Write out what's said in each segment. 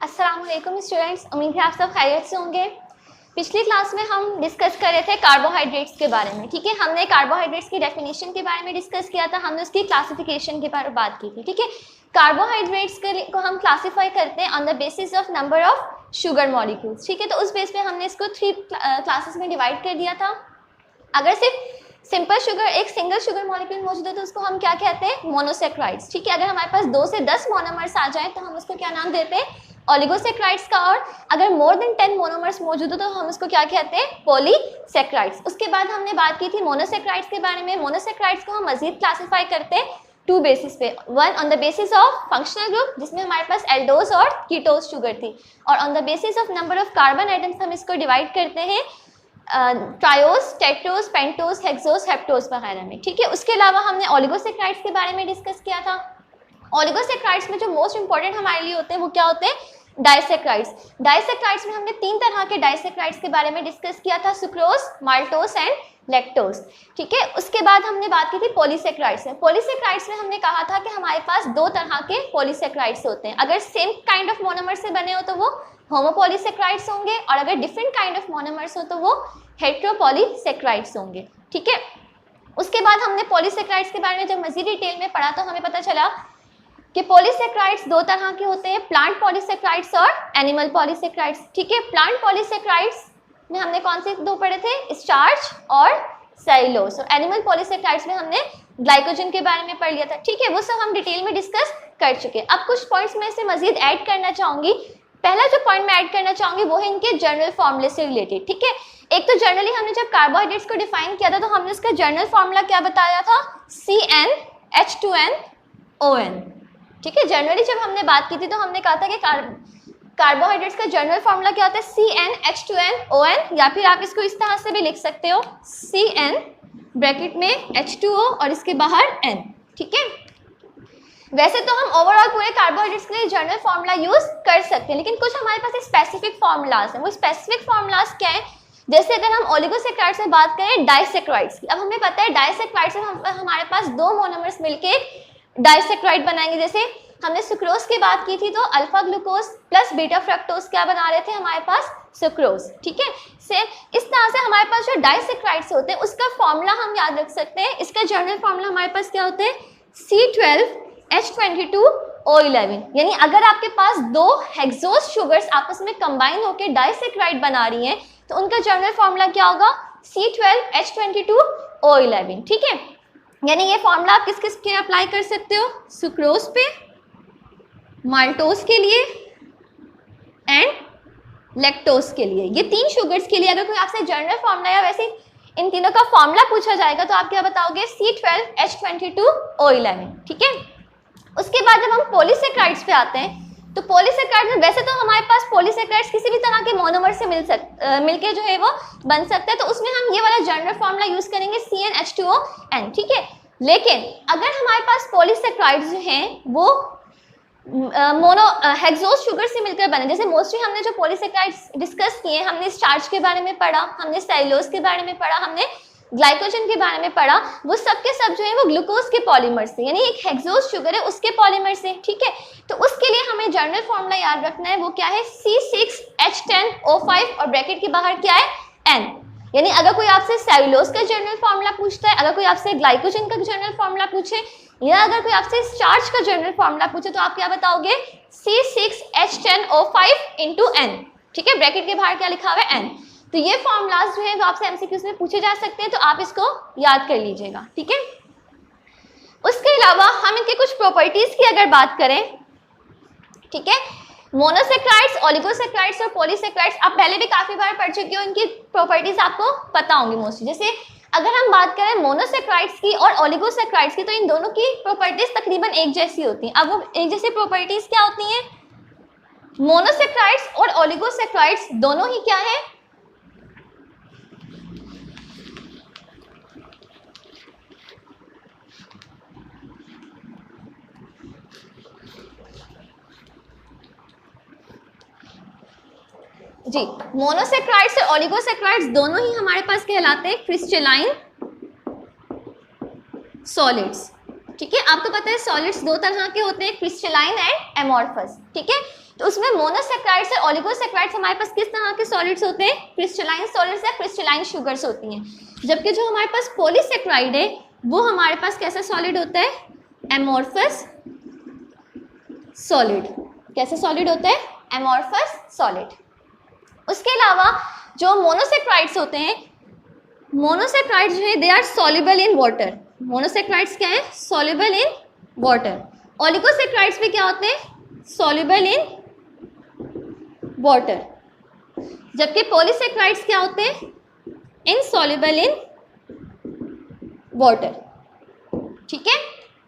अस्सलाम वालेकुम स्टूडेंट्स, उम्मीद है आप सब खैरियत से होंगे। पिछली क्लास में हम डिस्कस कर रहे थे कार्बोहाइड्रेट्स के बारे में। ठीक है, हमने कार्बोहाइड्रेट्स की डेफिनेशन के बारे में डिस्कस किया था, हमने उसकी क्लासिफिकेशन के बारे में बात की थी। ठीक है, कार्बोहाइड्रेट्स को हम क्लासीफाई करते हैं on the basis of number of sugar molecules. ठीक है, तो उस बेस पे हमने इसको 3 क्लासेस में डिवाइड कर दिया था। अगर सिर्फ सिंपल शुगर, एक सिंगल शुगर मॉलिक्यूल मौजूद है तो उसको हम क्या कहते हैं? मोनोसेक्राइड्स। ठीक है, अगर हमारे पास 2 से 10 मोनोमर्स आ जाए तो हम उसको क्या नाम देते हैं? ओलिगोसेक्राइड्स का। और अगर मोर देन 10 मोनोमर्स मौजूद हो तो हम उसको क्या कहते हैं? पॉलीसेक्राइड्स। उसके बाद हमने बात की थी मोनोसेक्राइड्स के बारे में। मोनोसेक्राइड्स को हम मजीद क्लासीफाई करते हैं 2 बेसिस पे। One on the basis of functional group, जिसमें हमारे पास एल्डोज और कीटोज शुगर थी, और on the basis of number of carbon atoms हम इसको डिवाइड करते हैं triose, tetrose, pentose, hexose, heptose वगैरह में। ठीक है, उसके अलावा हमने ओलिगोसेक्राइड्स के बारे में डिस्कस किया था। ओलिगोसेक्राइड्स में जो मोस्ट इंपॉर्टेंट हमारे लिए होते हैं वो क्या होते हैं? डाइसेक्राइड्स। डाइसेक्राइड्स में हमने 3 तरह के डाइसेक्राइड्स के बारे में डिस्कस किया था, सुक्रोज, माल्टोज एंड लैक्टोज। ठीक है, उसके बाद हमने बात की थी पॉलीसेक्राइड्स में। पॉलीसेक्राइड्स में हमने कहा था कि हमारे पास 2 तरह के पॉलीसेक्राइड्स होते हैं। अगर सेम काइंड ऑफ मोनोमर से बने हो तो वो होमोपॉलीसेक्राइड्स होंगे, और अगर डिफरेंट काइंड ऑफ मोनोमर्स हो तो वो हेट्रोपॉलीसेक्राइड्स होंगे। ठीक है, उसके बाद हमने पॉलीसेक्राइड्स के बारे में जब मजीद डिटेल में पढ़ा तो हमें पता चला कि पॉलीसेक्राइड्स 2 तरह के होते हैं, प्लांट पॉलीसेक्राइड्स और एनिमल पॉलीसेक्राइड्स। ठीक है, प्लांट पॉलीसेक्राइड्स में हमने कौन से 2 पढ़े थे? स्टार्च और सेल्यूलोज। और एनिमल पॉलीसेक्राइड्स में हमने ग्लाइकोजन के बारे में पढ़ लिया था। ठीक है, वो सब हम डिटेल में डिस्कस कर चुके हैं। अब कुछ पॉइंट्स में से मजीद ऐड करना चाहूंगी। पहला जो पॉइंट मैं ऐड करना चाहूंगी वो है इनके जनरल फॉर्मूले से रिलेटेड। ठीक है, एक तो जनरली हमने जब कार्बोहाइड्रेट्स को डिफाइन किया था तो हमने उसका जनरल फॉर्मूला क्या बताया था? CnH2nOn। ठीक है, जनरली जब हमने बात की थी तो हमने कहा था कि कार्बोहाइड्रेट्स का जनरल फॉर्मूला क्या होता है? CnH2nOn, या फिर आप इसको इस तरह से भी लिख सकते हो, Cn ब्रैकेट में H2O और इसके बाहर N। ठीक है, वैसे तो हम ओवरऑल पूरे कार्बोहाइड्रेट्स के लिए जनरल फार्मूला यूज कर सकते हैं, लेकिन कुछ हमारे पास स्पेसिफिक फार्मूलाज हैं। वो स्पेसिफिक फार्मूलाज क्या है? जैसे अगर हम ओलिगोसेक्राइड्स में बात करें डाइसेक्राइड्स की, अब हमें पता है डाइसेक्राइड्स में हमारे पास 2 मोनोमर्स मिलके डाइसेक्राइड बनाएंगे। जैसे हमने सुक्रोज की बात की थी तो alpha glucose plus beta fructose क्या बना रहे थे? हमारे पास सुक्रोज। ठीक है, सेम इस तरह से हमारे पास जो डाइसेक्राइड्स होते हैं उसका फार्मूला हम याद रख सकते हैं। इसका जनरल फार्मूला हमारे पास क्या होते हैं? C12H22O11। यानी अगर आपके पास 2 हेक्सोज शुगर्स आपस में कंबाइन होकर डाइसेक्राइड बना रही हैं तो उनका जनरल फार्मूला क्या होगा? C12H22O11। ठीक है, यानी ये फार्मूला आप किस किस के अप्लाई कर सकते हो? सुक्रोज पे, माल्टोज के लिए एंड लैक्टोज के लिए। ये 3 शुगर्स के लिए अगर कोई आपसे जनरल फार्मूला या वैसे इन तीनों का फार्मूला पूछा जाएगा तो आप क्या बताओगे? C12H22O11। ठीक है, उसके बाद जब हम पॉलीसेक्राइड्स पे आते हैं तो पॉलीसेक्राइड्स में वैसे तो हमारे पास पॉलीसेक्राइड्स किसी भी तरह के मोनोमर से मिलके जो है वो बन सकते हैं, तो उसमें हम ये वाला जनरल फार्मूला यूज करेंगे CnH2ON। ठीक है, लेकिन अगर हमारे पास पॉलीसेक्राइड्स जो हैं वो हेक्सोज शुगर से मिलकर बने, जैसे मोस्टली हमने जो पॉलीसेक्राइड्स डिस्कस किए, हमने स्टार्च के बारे में पढ़ा, हमने सेल्यूलोज के बारे में पढ़ा, हमने ग्लाइकोजन के बारे में पढ़ा, वो सब के सब जो है वो ग्लूकोज के पॉलीमर से, यानी एक हेक्सोज शुगर है उसके पॉलीमर से। ठीक है, तो उसके लिए हमें जनरल फॉर्मूला याद रखना है, वो क्या है? C6H10O5 और ब्रैकेट के बाहर क्या है? N। यानी अगर कोई आपसे सेल्यूलोज का जनरल फॉर्मूला पूछता है, अगर कोई आपसे ग्लाइकोजन का जनरल फॉर्मूला पूछे, या अगर कोई आपसे स्टार्च का जनरल फॉर्मूला पूछे तो आप क्या बताओगे? C6H10O5 into N। ठीक है, ब्रैकेट के बाहर क्या लिखा हुआ है? N। तो ये फॉर्मूलाज जो है वो आपसे एमसीक्यूज में पूछे जा सकते हैं, तो आप इसको याद कर लीजिएगा। ठीक है, उसके अलावा हम इनके कुछ प्रॉपर्टीज की अगर बात करें, ठीक है, मोनोसेक्राइड्स, ओलिगोसेक्राइड्स और पॉलीसेक्राइड्स आप पहले भी काफी बार पढ़ चुके हो, इनकी प्रॉपर्टीज आपको पता होंगी मोस्टली। जैसे अगर हम बात करें मोनोसेक्राइड्स की और ओलिगोसेक्राइड्स की तो इन दोनों की प्रॉपर्टीज तकरीबन एक जैसी होती हैं। अब वो एक जैसी प्रॉपर्टीज क्या होती हैं? मोनोसेक्राइड्स और ओलिगोसेक्राइड्स दोनों ही क्या है? जी, मोनोसेक्राइड्स और ओलिगोसेक्राइड्स दोनों ही हमारे पास कहलाते हैं क्रिस्टलाइन सॉलिड्स। ठीक है, आपको पता है सॉलिड्स दो तरह के होते हैं, क्रिस्टलाइन एंड एमॉर्फस। ठीक है, तो उसमें मोनोसेक्राइड्स और ओलिगोसेक्राइड्स हमारे पास किस तरह के सॉलिड्स होते हैं, क्रिस्टलाइन सॉलिड्स या क्रिस्टलाइन शुगर्स होती हैं। जबकि जो हमारे पास पॉलीसेक्राइड है वो हमारे पास कैसा सॉलिड होता है, एमॉर्फस सॉलिड। कैसे सॉलिड होता है, एमॉर्फस सॉलिड। उसके अलावा जो मोनोसेक्राइड्स होते हैं, मोनोसेक्राइड्स जो है they are soluble in water. Monosaccharides क्या है, सॉल्युबल इन वाटर। ओलिगोसेक्राइड्स भी क्या होते हैं, सॉल्युबल इन वाटर। जबकि पॉलीसेक्राइड्स क्या होते हैं, इनसॉल्युबल इन वाटर। ठीक है,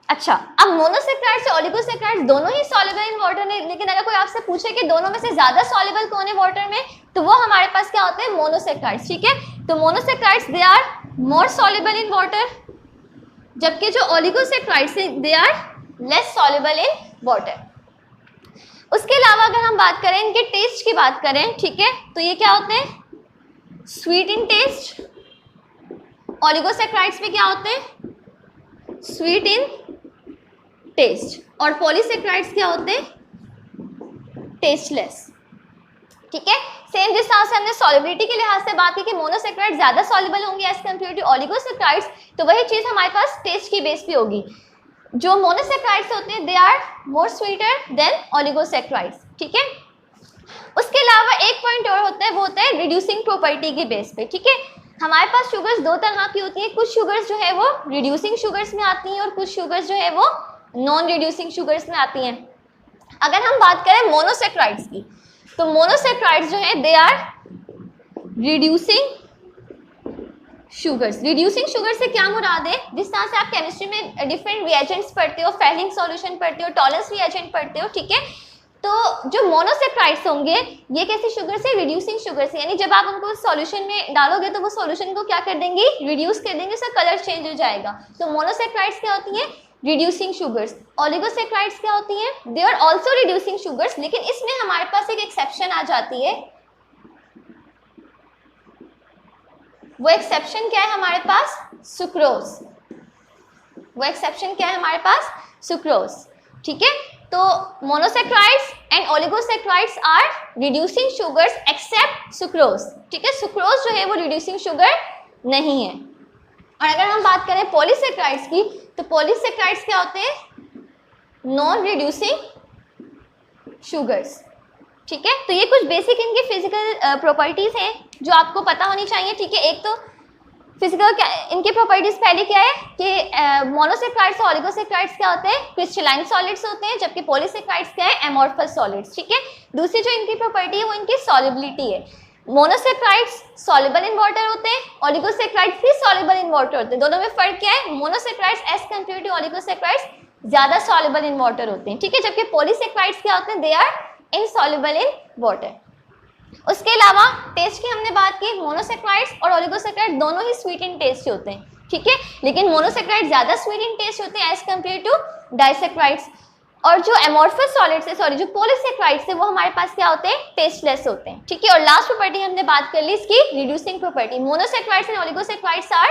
अच्छा अब मोनोसेक्राइड्स और ओलिगोसेक्राइड्स दोनों ही सॉल्युबल इन वाटर है, लेकिन अगर कोई आपसे पूछे कि दोनों में से ज्यादा सॉल्युबल कौन है वाटर में, तो वो हमारे पास क्या होते हैं, मोनोसेक्राइड्स। ठीक है, तो monosaccharides they are more soluble in water, जबकि जो ओलिगोसेक्राइड्स है they are less soluble in water. उसके अलावा अगर हम बात करें इनके टेस्ट की बात करें, ठीक है, तो ये क्या होते हैं, स्वीट इन टेस्ट। ओलिगोसेक्राइड्स में क्या होते हैं, स्वीट इन टेस्ट। और पॉलीसेक्राइड्स क्या होते हैं, टेस्टलेस। ठीक है, सेम जिस तरह से हमने सॉल्युबिलिटी के लिहाज से बात की कि मोनोसेक्राइड्स ज्यादा सॉल्युबल होंगे एज कंपेयर टू ओलिगोसेक्राइड्स, तो वही चीज हमारे पास टेस्ट की बेस पे होगी। जो मोनोसेक्राइड्स होते हैं they are more sweeter than oligosaccharides. ठीक है, उसके अलावा एक पॉइंट और होता है, वो होता है रिड्यूसिंग प्रॉपर्टी के बेस पे। ठीक है, हमारे पास शुगर्स दो तरह की होती हैं, कुछ शुगर्स जो है वो रिड्यूसिंग शुगर्स में आती हैं और कुछ शुगर्स जो है वो नॉन रिड्यूसिंग शुगर्स में आती हैं। अगर हम बात करें मोनोसेक्राइड्स की, तो मोनोसेक्राइड्स जो है they are reducing sugars. Reducing sugar से क्या मुराद है, जिस तरह से आप केमिस्ट्री में डिफरेंट रिएजेंट्स पढ़ते हो, फेलिंग सॉल्यूशन पढ़ते हो, टॉलरेंस रिएजेंट पढ़ते हो, ठीक है, तो जो मोनोसेक्राइड्स होंगे ये कैसी शुगर से, रिड्यूसिंग शुगर से, यानी जब आप उनको सॉल्यूशन में डालोगे तो वो सॉल्यूशन को क्या कर देंगी, रिड्यूस कर देंगे, उसका कलर चेंज हो जाएगा। तो मोनोसेक्राइड्स क्या होती हैं, रिड्यूसिंग शुगर्स। ओलिगोसेक्राइड्स क्या होती हैं, they are also reducing sugars, लेकिन इसमें हमारे पास एक एक्सेप्शन आ जाती है। वो एक्सेप्शन क्या है हमारे पास, सुक्रोज। वो एक्सेप्शन क्या है हमारे पास, सुक्रोज। ठीक है, तो monosaccharides and oligosaccharides are reducing sugars except sucrose. ठीक है, सुक्रोज जो है वो रिड्यूसिंग शुगर नहीं है। और अगर हम बात करें पॉलीसेक्राइड्स की, तो पॉलीसेक्राइड्स क्या होते हैं, नॉन रिड्यूसिंग शुगर्स। ठीक है, तो ये कुछ बेसिक इनके फिजिकल प्रॉपर्टीज हैं जो आपको पता होनी चाहिए। ठीक है, एक तो फिजिकल इनके प्रॉपर्टीज पहले क्या है कि मोनोसेक्राइड्स और ओलिगोसेक्राइड्स क्या होते हैं, क्रिस्टलाइन सॉलिड्स होते हैं, जबकि पॉलीसेक्राइड्स क्या है, एमॉर्फस सॉलिड्स। ठीक है, दूसरी जो इनकी प्रॉपर्टी है वो इनकी सॉल्युबिलिटी है। मोनोसेक्राइड्स सॉल्युबल इन वाटर होते हैं, ओलिगोसेक्राइड्स भी सॉल्युबल इन वाटर होते हैं। दोनों में फर्क क्या है, monosaccharides as compare to oligosaccharides ज्यादा सॉल्युबल इन वाटर होते हैं। ठीक है, जबकि पॉलीसेक्राइड्स क्या होते हैं, they are insoluble in water. उसके अलावा टेस्ट की हमने बात की, मोनोसेक्राइड्स और ओलिगोसेक्राइड दोनों ही स्वीट इन टेस्ट होते हैं। ठीक है, लेकिन मोनोसेक्राइड ज्यादा स्वीट इन टेस्ट होते हैं एज कंपेयर टू डाइसेक्राइड्स। और जो एमॉर्फस सॉलिड्स है, सॉरी जो पॉलीसेक्राइड्स है, वो हमारे पास क्या होते हैं, टेस्टलेस होते हैं। ठीक है, और लास्ट प्रॉपर्टी हमने बात कर ली इसकी, reducing property. Monosaccharides and oligosaccharides are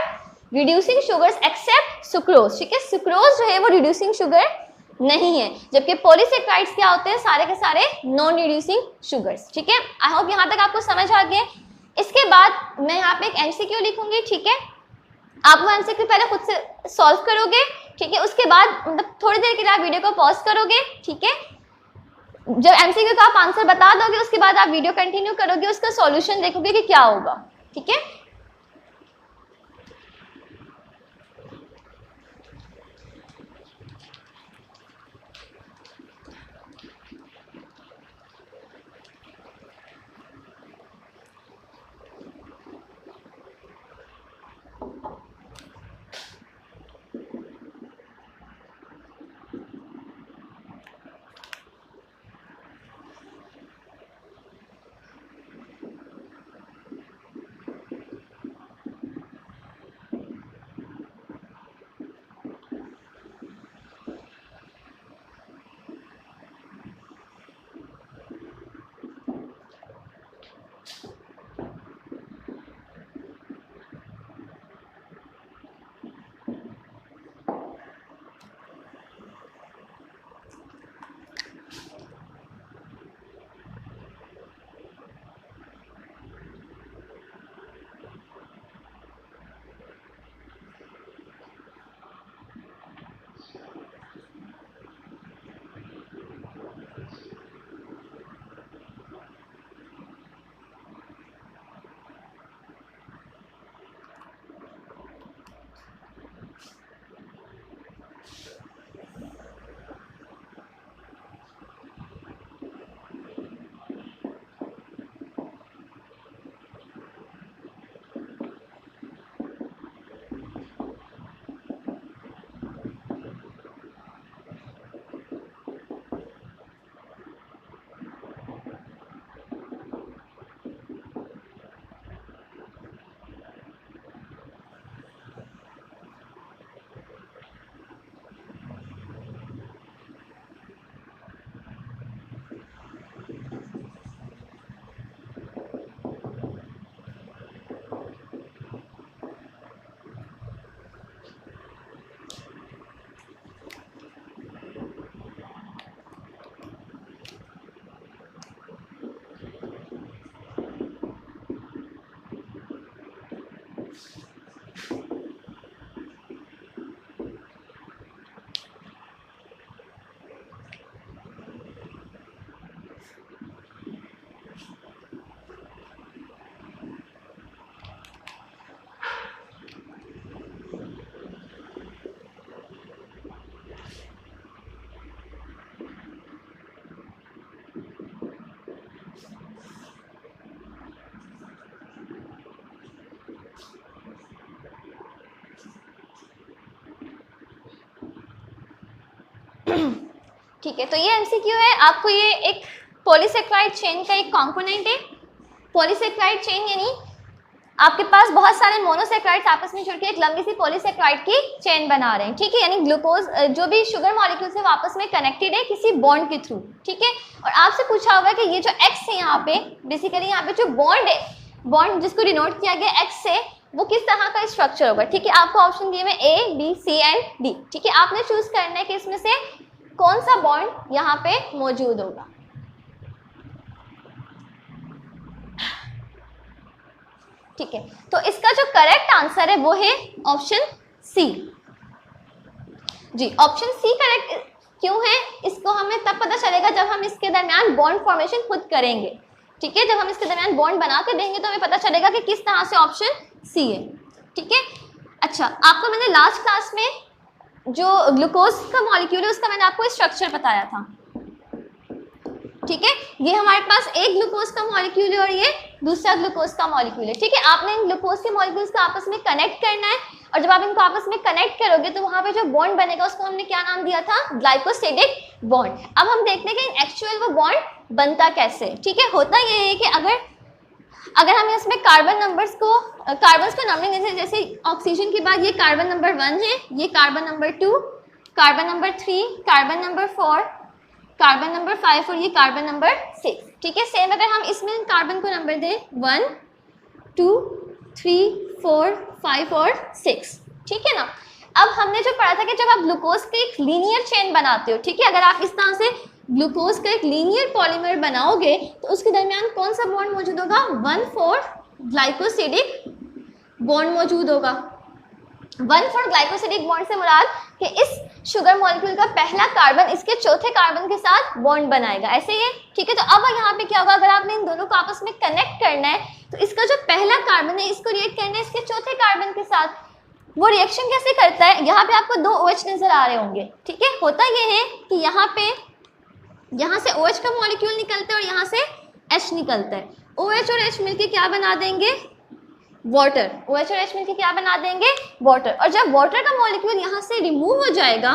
reducing sugars except sucrose. ठीक है, सुक्रोज जो है वो रिड्यूसिंग शुगर नहीं है, जबकि पॉलीसेक्राइड्स क्या होते हैं, सारे के सारे नॉन रिड्यूसिंग शुगर्स। ठीक है, आई होप यहाँ तक आपको समझ आ गया। इसके बाद मैं यहाँ पे एक एमसीक्यू लिखूंगी। ठीक है, आप वो एमसीक्यू पहले खुद से सॉल्व करोगे। ठीक है, उसके बाद मतलब थोड़ी देर के लिए आप वीडियो को पॉज करोगे। ठीक है, जब एमसीक्यू का आप आंसर बता दोगे उसके बाद आप वीडियो कंटिन्यू करोगे, उसका सॉल्यूशन देखोगे कि क्या होगा। ठीक है, ठीक है, तो ये एमसीक्यू है। आपको ये एक पॉलीसेक्राइड चेन का एक कंपोनेंट है। पॉलीसेक्राइड चेन यानी आपके पास बहुत सारे मोनोसेक्राइड्स आपस में जुड़ के एक लंबी सी पॉलीसेक्राइड की चेन बना रहे हैं, ठीक है। यानी ग्लूकोज जो भी शुगर मॉलिक्यूल्स है आपस में कनेक्टेड है किसी बॉन्ड के थ्रू, ठीक है। और आपसे पूछा होगा कि ये जो एक्स है यहाँ पे, बेसिकली यहाँ पे जो बॉन्ड है, बॉन्ड जिसको डिनोट किया गया एक्स से, वो किस तरह का स्ट्रक्चर होगा, ठीक है। आपको ऑप्शन दिए हुए ए, बी, सी एंड डी, ठीक है। आपने चूज करना है कि इसमें से कौन सा बॉन्ड यहाँ पे मौजूद होगा। ठीक है, तो इसका जो करेक्ट आंसर है वो है ऑप्शन सी। जी, ऑप्शन सी करेक्ट क्यों है, इसको हमें तब पता चलेगा जब हम इसके दरमियान बॉन्ड फॉर्मेशन खुद करेंगे, ठीक है। जब हम इसके दरमियान बॉन्ड बना के देंगे तो हमें पता चलेगा कि किस तरह से ऑप्शन सी है, ठीक है। अच्छा, आपको मैंने लास्ट क्लास में जो ग्लूकोज का मॉलिक्यूल है उसका मैंने आपको स्ट्रक्चर बताया था, ठीक है। ये हमारे पास एक ग्लूकोज का मॉलिक्यूल है और ये दूसरा ग्लूकोज का मॉलिक्यूल है, ठीक है। आपने इन ग्लूकोज के मॉलिक्यूल्स को आपस में कनेक्ट करना है और जब आप इनको आपस में कनेक्ट करोगे तो वहां पे जो बॉन्ड बनेगा उसको हमने क्या नाम दिया था, ग्लाइकोसिडिक बॉन्ड। अब हम देखते हैं कि एक्चुअल वो बॉन्ड बनता कैसे, ठीक है। होता ये है कि अगर हम इसमें कार्बन नंबर्स को नंबरिंग जैसे ऑक्सीजन के बाद ये कार्बन नंबर 1 है, ये carbon number 2, carbon number 3, carbon number 4, carbon number 5 और ये कार्बन नंबर 6, ठीक है। सेम अगर हम इसमें कार्बन को नंबर दें 1, 2, 3, 4, 5 और 6, ठीक है ना। अब हमने जो पढ़ा था कि जब आप ग्लूकोज की एक लीनियर चेन बनाते हो, ठीक है, अगर आप इस तरह से ग्लूकोज का एक लीनियर पॉलीमर बनाओगे तो उसके दरमियान कौन सा बॉन्ड मौजूद होगा, 1,4 ग्लाइकोसिडिक बॉन्ड मौजूद होगा। 1,4 ग्लाइकोसिडिक बॉन्ड से मुराद कि इस शुगर मॉलिक्यूल का पहला कार्बन इसके चौथे कार्बन के साथ बॉन्ड बनाएगा, ऐसे ही है, ठीक है। तो अब यहाँ पे क्या होगा, अगर आपने इन दोनों को आपस में कनेक्ट करना है तो इसका जो पहला कार्बन है इसको रिएक्ट करना है इसके चौथे कार्बन के साथ। वो रिएक्शन कैसे करता है, यहाँ पे आपको 2 OH नजर आ रहे होंगे, ठीक है। होता ये है कि यहाँ से OH का मॉलिक्यूल निकलता है और यहाँ से H निकलता है। OH और H मिलके क्या बना देंगे, वाटर। OH और H मिलके क्या बना देंगे, वाटर। और जब वाटर का मॉलिक्यूल यहाँ से रिमूव हो जाएगा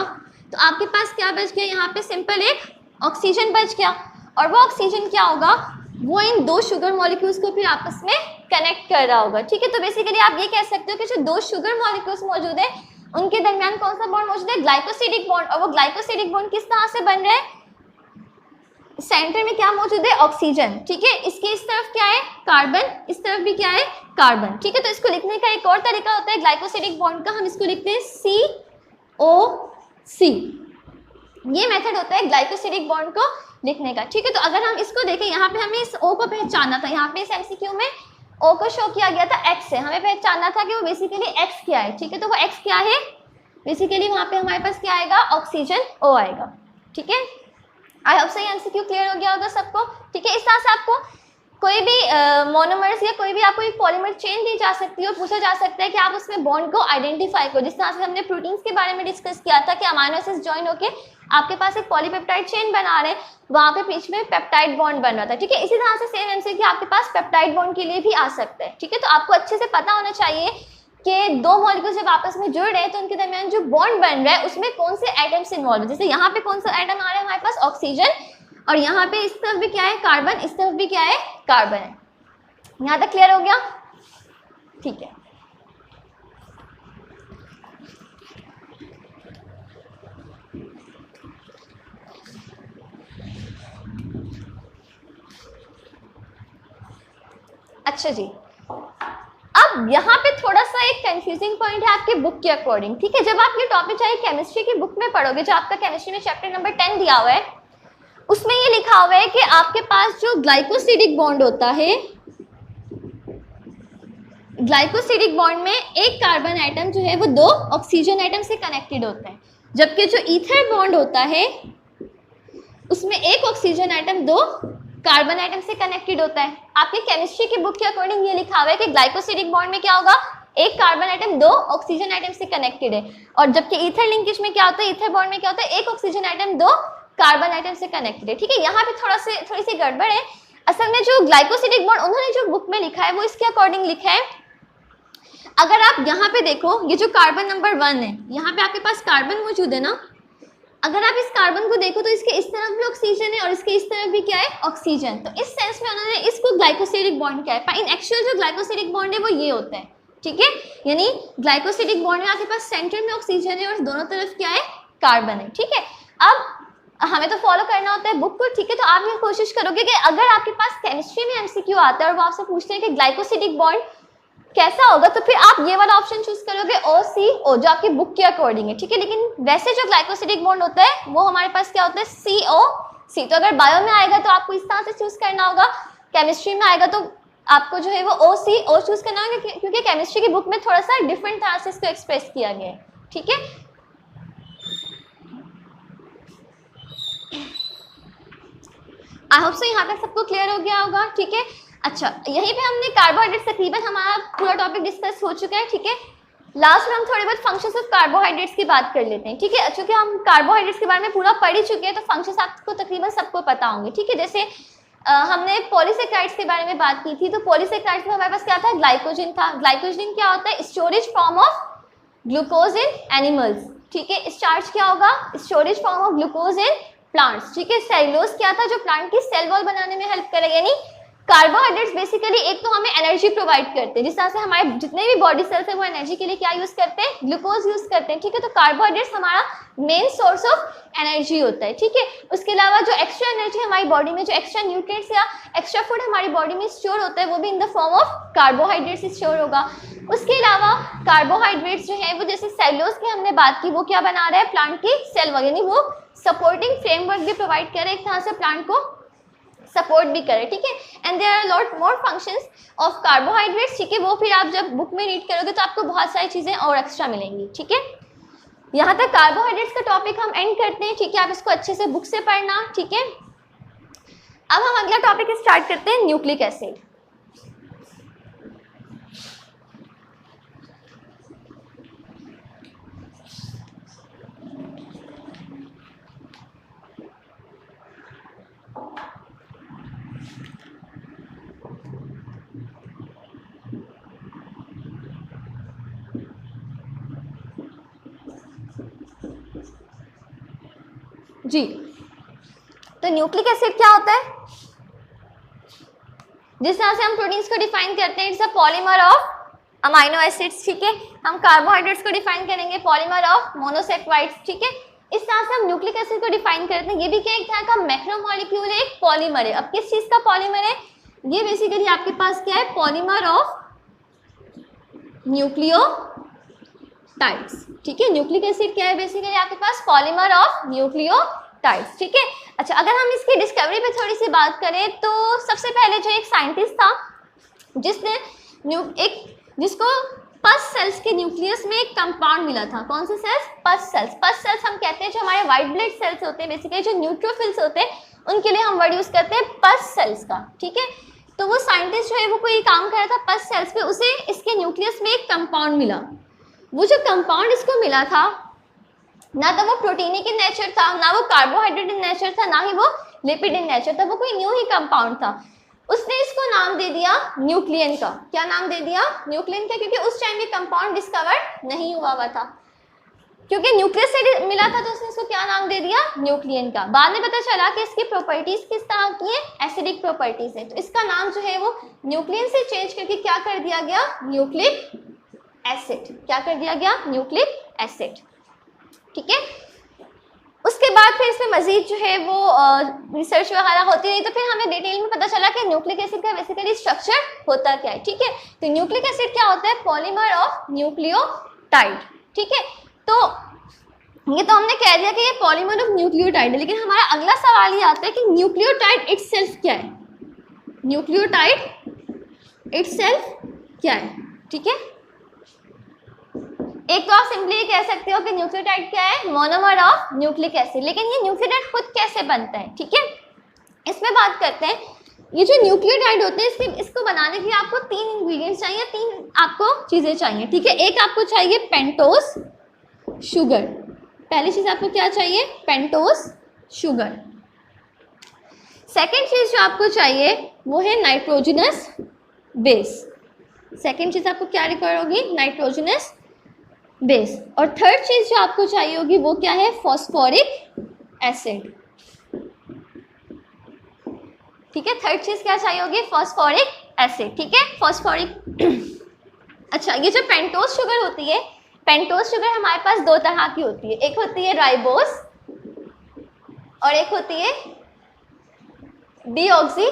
तो आपके पास क्या बच गया, यहाँ पे सिंपल एक ऑक्सीजन बच गया। और वो ऑक्सीजन क्या होगा, वो इन 2 शुगर मॉलिक्यूल्स को फिर आपस में कनेक्ट कर रहा होगा, ठीक है। तो बेसिकली आप ये कह सकते हो कि जो 2 शुगर मॉलिक्यूल्स मौजूद है उनके दरमियान कौन सा बॉन्ड मौजूद है, ग्लाइकोसिडिक बॉन्ड। और वो ग्लाइकोसिडिक बॉन्ड किस तरह से बन रहा है, सेंटर में क्या मौजूद है, ऑक्सीजन, ठीक है। इसके इस तरफ क्या है, कार्बन, इस तरफ भी क्या है, कार्बन, ठीक है। तो इसको लिखने का एक और तरीका होता है ग्लाइकोसिडिक बॉन्ड का, हम इसको लिखते हैं COC। ये मेथड होता है ग्लाइकोसिडिक बॉन्ड को लिखने का, ठीक है। तो अगर हम इसको देखें, यहाँ पे हमें इस O को पहचानना था, यहाँ पे इस MCQ में O को शो किया गया था X से, हमें पहचानना था कि वो बेसिकली X क्या है, ठीक है। तो वो X क्या है, बेसिकली वहाँ पे हमारे पास क्या आएगा, ऑक्सीजन O आएगा, ठीक है। आई होप से ये MCQ क्लियर हो गया होगा सबको, ठीक है। इस तरह से आपको कोई भी मोनोमर्स या कोई भी आपको एक पॉलीमर चेन दी जा सकती है और पूछा जा सकता है कि आप उसमें बॉन्ड को आइडेंटिफाई करो। जिस तरह से हमने प्रोटीन्स के बारे में डिस्कस किया था कि अमाइनो एसिड्स जॉइन होके आपके पास एक पॉलीपेप्टाइड चेन बना रहे हैं, वहाँ पे बीच में पेप्टाइड बॉन्ड बन रहा था, ठीक है। इसी तरह से सेम MCQ आपके पास पेप्टाइड बॉन्ड के लिए भी आ सकता है, ठीक है। तो आपको अच्छे से पता होना चाहिए कि 2 मॉलिक्यूल जब आपस में जुड़ रहे हैं तो उनके दरमियान जो बॉन्ड बन रहा है उसमें कौन से एटम्स इन्वॉल्व है। जैसे यहाँ पे कौन सा एटम आ रहा है हमारे पास, ऑक्सीजन, और यहाँ पे इस तरफ भी क्या है, कार्बन, इस तरफ भी क्या है, कार्बन है। यहाँ तक क्लियर हो गया, ठीक है। अच्छा जी, अब यहाँ पे थोड़ा सा एक कंफ्यूजिंग पॉइंट है आपके बुक के अकॉर्डिंग, ठीक है। जब आप ये टॉपिक चाहे केमिस्ट्री की बुक में पढ़ोगे, जो आपका केमिस्ट्री में चैप्टर नंबर 10 दिया हुआ है, उसमें ये लिखा हुआ है कि आपके पास जो ग्लाइकोसिडिक बॉन्ड होता है, ग्लाइकोसिडिक बॉन्ड में एक कार्बन एटम जो है वो 2 ऑक्सीजन एटम से कनेक्टेड होता है, जबकि जो ईथर बॉन्ड होता है उसमें एक ऑक्सीजन एटम 2 कार्बन एटम से कनेक्टेड होता है। आपके केमिस्ट्री की बुक के अकॉर्डिंग ये लिखा हुआ है कि ग्लाइकोसिडिक बॉन्ड में क्या होगा, एक कार्बन एटम 2 ऑक्सीजन एटम से कनेक्टेड है, और जबकि ईथर लिंकेज में क्या होता है, ईथर बॉन्ड में क्या होता है, एक ऑक्सीजन एटम 2 कार्बन एटम से कनेक्टेड है, ठीक है। यहाँ पे थोड़ी सी गड़बड़ है। असल में जो ग्लाइकोसिडिक बॉन्ड उन्होंने जो बुक में लिखा है वो इसके अकॉर्डिंग लिखा है। अगर आप यहाँ पे देखो, ये जो कार्बन नंबर 1 है, यहाँ पे आपके पास कार्बन मौजूद है ना, अगर आप इस कार्बन को देखो तो इसके इस तरफ भी ऑक्सीजन है और इसके इस तरफ भी क्या है, ऑक्सीजन। तो इस सेंस में उन्होंने इसको ग्लाइकोसिडिक बॉन्ड क्या है, पर इन एक्चुअल जो ग्लाइकोसिडिक बॉन्ड है वो ये होता है, ठीक है। यानी ग्लाइकोसिडिक बॉन्ड में आपके पास सेंटर में ऑक्सीजन है और दोनों तरफ क्या है, कार्बन है, ठीक है। अब हमें तो फॉलो करना होता है बुक को, ठीक है। तो आप ये कोशिश करोगे कि अगर आपके पास केमिस्ट्री में एमसीक्यू आता है और वो आपसे पूछते हैं कि ग्लाइकोसिडिक बॉन्ड कैसा होगा, तो फिर आप ये वाला ऑप्शन चूज करोगे OCO, जो आपकी बुक के अकॉर्डिंग है, ठीक है। लेकिन वैसे जो ग्लाइकोसिडिक बॉन्ड होता है वो हमारे पास क्या होता है, COC। तो अगर बायो में आएगा तो आपको इस तरह से चूज करना होगा, केमिस्ट्री में आएगा तो आपको जो है वो OCO चूज करना होगा, क्योंकि केमिस्ट्री की बुक में थोड़ा सा डिफरेंट तरह से इसको एक्सप्रेस किया गया है, ठीक है। आई होप सो यहाँ तक सबको क्लियर हो गया होगा, ठीक है। अच्छा, यहीं पे हमने कार्बोहाइड्रेट तकरीबन हमारा पूरा टॉपिक डिस्कस हो चुका है, ठीक है। लास्ट में हम थोड़े बहुत फंक्शंस ऑफ कार्बोहाइड्रेट्स की बात कर लेते हैं, ठीक है। चूंकि हम कार्बोहाइड्रेट्स के बारे में पूरा पढ़ ही चुके हैं तो फंक्शंस आपको तकरीबन सबको पता होंगे, ठीक है। जैसे हमने पॉलीसेकेराइड्स के बारे में बात की थी, तो पॉलीसेकेराइड्स में हमारे पास क्या था, ग्लाइकोजन था। ग्लाइकोजन क्या होता है, storage form of glucose in animals, ठीक है। स्टार्च क्या होगा, storage form of glucose in plants, ठीक है। सेलुलोज क्या था, जो प्लांट की सेल वॉल बनाने में हेल्प करेगा। यानी कार्बोहाइड्रेट्स बेसिकली एक तो हमें एनर्जी प्रोवाइड करते हैं, जिस तरह से हमारे जितने भी बॉडी सेल्स हैं वो एनर्जी के लिए क्या यूज करते हैं, ग्लूकोज यूज करते हैं, ठीक है। तो कार्बोहाइड्रेट्स हमारा मेन सोर्स ऑफ एनर्जी होता है, ठीक है। उसके अलावा जो एक्स्ट्रा एनर्जी हमारी बॉडी में, जो एक्स्ट्रा न्यूट्रिएंट्स या एक्स्ट्रा फूड हमारी बॉडी में स्टोर होता है, वो भी in the form of carbohydrates store होगा। उसके अलावा कार्बोहाइड्रेट्स जो है वो, जैसे सेलुलोज की हमने बात की, वो क्या बना रहा है, प्लांट की सेल वॉल, यानी वो सपोर्टिंग फ्रेमवर्क भी प्रोवाइड करे, एक तरह से प्लांट को सपोर्ट भी करे, ठीक है। And there are lot more functions of carbohydrates, ठीक है। वो फिर आप जब बुक में रीड करोगे तो आपको बहुत सारी चीजें और एक्स्ट्रा मिलेंगी, ठीक है। यहाँ तक कार्बोहाइड्रेट्स का टॉपिक हम एंड करते हैं, ठीक है। आप इसको अच्छे से बुक से पढ़ना, ठीक है। अब हम अगला टॉपिक स्टार्ट करते हैं, न्यूक्लिक एसिड। जी, तो न्यूक्लिक एसिड क्या होता है, जिस तरह से हम प्रोटीन्स को डिफाइन करते हैं, it's a polymer of amino acids, ठीक है। हम कार्बोहाइड्रेट्स को डिफाइन करेंगे पॉलीमर ऑफ मोनोसेकेराइड्स, ठीक है। इस तरह से हम न्यूक्लिक एसिड को डिफाइन करते हैं। ये भी क्या एक तरह का मैक्रोमोलेक्यूल है, एक पॉलीमर है। अब किस चीज का पॉलीमर है, ये बेसिकली आपके पास क्या है, पॉलीमर ऑफ न्यूक्लियोटाइड्स, ठीक है। न्यूक्लिक एसिड क्या है, बेसिकली आपके पास पॉलीमर ऑफ न्यूक्लियोटाइड्स, ठीक है। अच्छा, अगर हम इसकी डिस्कवरी पे थोड़ी सी बात करें तो सबसे पहले जो एक साइंटिस्ट था जिसने जिसको पस सेल्स के न्यूक्लियस में एक कंपाउंड मिला था। कौन से सेल्स, पस सेल्स। पस सेल्स हम कहते हैं जो हमारे व्हाइट ब्लड सेल्स होते हैं, बेसिकली जो न्यूट्रोफिल्स होते हैं, उनके लिए हम वर्ड यूज करते हैं पस सेल्स का, ठीक है। तो वो साइंटिस्ट जो है वो कोई काम कर रहा था पस सेल्स पे, उसे इसके न्यूक्लियस में एक कंपाउंड मिला। वो जो कंपाउंड इसको मिला था, ना तो वो प्रोटीनिक इन नेचर था, ना वो कार्बोहाइड्रेट इन नेचर था, ना ही वो लिपिड इन नेचर था, वो कोई न्यू ही कंपाउंड था। उसने इसको नाम दे दिया न्यूक्लियन का। क्या नाम दे दिया, न्यूक्लियन का, क्योंकि उस टाइम ये कंपाउंड डिस्कवर नहीं हुआ था, क्योंकि न्यूक्लियस से मिला था, तो उसने इसको क्या नाम दे दिया, न्यूक्लियन का। बाद में पता चला कि इसकी प्रॉपर्टीज किस तरह की है, एसिडिक प्रॉपर्टीज है, तो इसका नाम जो है वो न्यूक्लियन से चेंज करके क्या कर दिया गया, न्यूक्लिक एसिड। क्या कर दिया गया, न्यूक्लिक एसिड, ठीक है। उसके बाद फिर इसमें मजीद जो है वो रिसर्च वगैरह होती रही, तो फिर हमें डिटेल में पता चला कि न्यूक्लिक एसिड का बेसिकली स्ट्रक्चर होता क्या है, ठीक है। तो न्यूक्लिक एसिड क्या होता है, पॉलीमर ऑफ न्यूक्लियोटाइड, ठीक है। तो ये तो हमने कह दिया कि ये पॉलीमर ऑफ न्यूक्लियोटाइड है, लेकिन हमारा अगला सवाल ये आता है कि न्यूक्लियोटाइड इटसेल्फ क्या है, न्यूक्लियोटाइड इटसेल्फ क्या है, ठीक है। एक तो आप सिंपली कह सकते हो कि न्यूक्लियोटाइड क्या है, मोनोमर ऑफ न्यूक्लिक एसिड, लेकिन ये न्यूक्लियोटाइड खुद कैसे बनता है, ठीक है, इसमें बात करते हैं। ये जो न्यूक्लियोटाइड होते हैं, इसको बनाने के लिए आपको 3 इंग्रेडिएंट्स चाहिए, 3 आपको चीजें चाहिए, ठीक है। एक आपको चाहिए पेंटोस शुगर, पहली चीज आपको क्या चाहिए, पेंटोस शुगर। सेकेंड चीज जो आपको चाहिए वो है नाइट्रोजनस बेस। सेकेंड चीज आपको क्या रिक्वायर होगी, नाइट्रोजनस बेस। और थर्ड चीज जो आपको चाहिए होगी वो क्या है, फॉस्फोरिक एसिड। ठीक है, थर्ड चीज क्या चाहिए होगी, फॉस्फोरिक एसिड। ठीक है, फॉस्फोरिक अच्छा, ये जो पेंटोज शुगर होती है, पेंटोज शुगर हमारे पास दो तरह की होती है, एक होती है राइबोस और एक होती है डीऑक्सी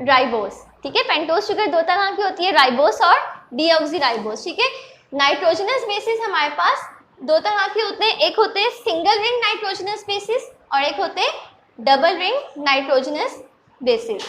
राइबोस। ठीक है, पेंटोज शुगर दो तरह की होती है, राइबोस और डीऑक्सी राइबोस। ठीक है, नाइट्रोजनस बेसिस हमारे पास दो तरह के होते हैं, एक होते हैं सिंगल रिंग नाइट्रोजनस बेसिस और एक होते हैं double ring nitrogenous bases.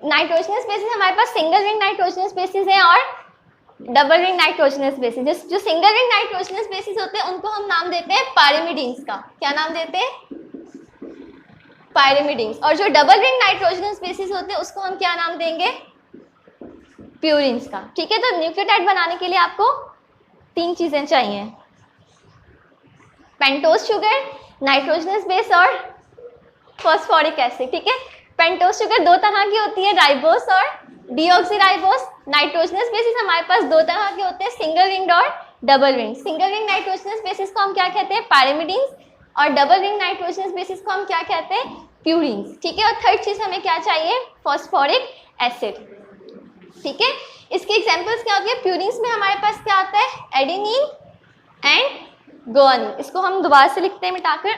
Nitrogenous bases हमारे पास सिंगल रिंग नाइट्रोजनस बेसिस है और डबल रिंग नाइट्रोजनस बेसिस। जो सिंगल रिंग नाइट्रोजनस बेसिस होते हैं उनको हम नाम देते हैं पायरिमिडीन्स का। क्या नाम देते हैं, पायरिमिडीन्स। और जो डबल रिंग नाइट्रोजनस बेसिस होते हैं उसको हम क्या नाम देंगे, प्यूरिन्स का। ठीक है, तो न्यूक्लियोटाइड बनाने के लिए आपको तीन चीजें चाहिए, पेंटोज शुगर, नाइट्रोजनस बेस और फॉस्फोरिक एसिड। ठीक है, पेंटोज शुगर दो तरह की होती है, राइबोस और डीऑक्सी राइबोस। नाइट्रोजनस बेसिस हमारे पास दो तरह के होते हैं, सिंगल रिंग और double ring. Single ring nitrogenous bases को हम क्या कहते हैं, पायरिमिडीन्स, और डबल रिंग नाइट्रोजनस बेसिस को हम क्या कहते हैं, प्यूरिन्स। ठीक है, और थर्ड चीज हमें क्या चाहिए, फॉस्फोरिक एसिड। ठीक है, इसके एग्जांपल्स क्या होते हैं, प्यूरिन्स में हमारे पास क्या आता है, एडेनिन एंड गुआनिन। इसको हम दोबारा से लिखते हैं मिटाकर,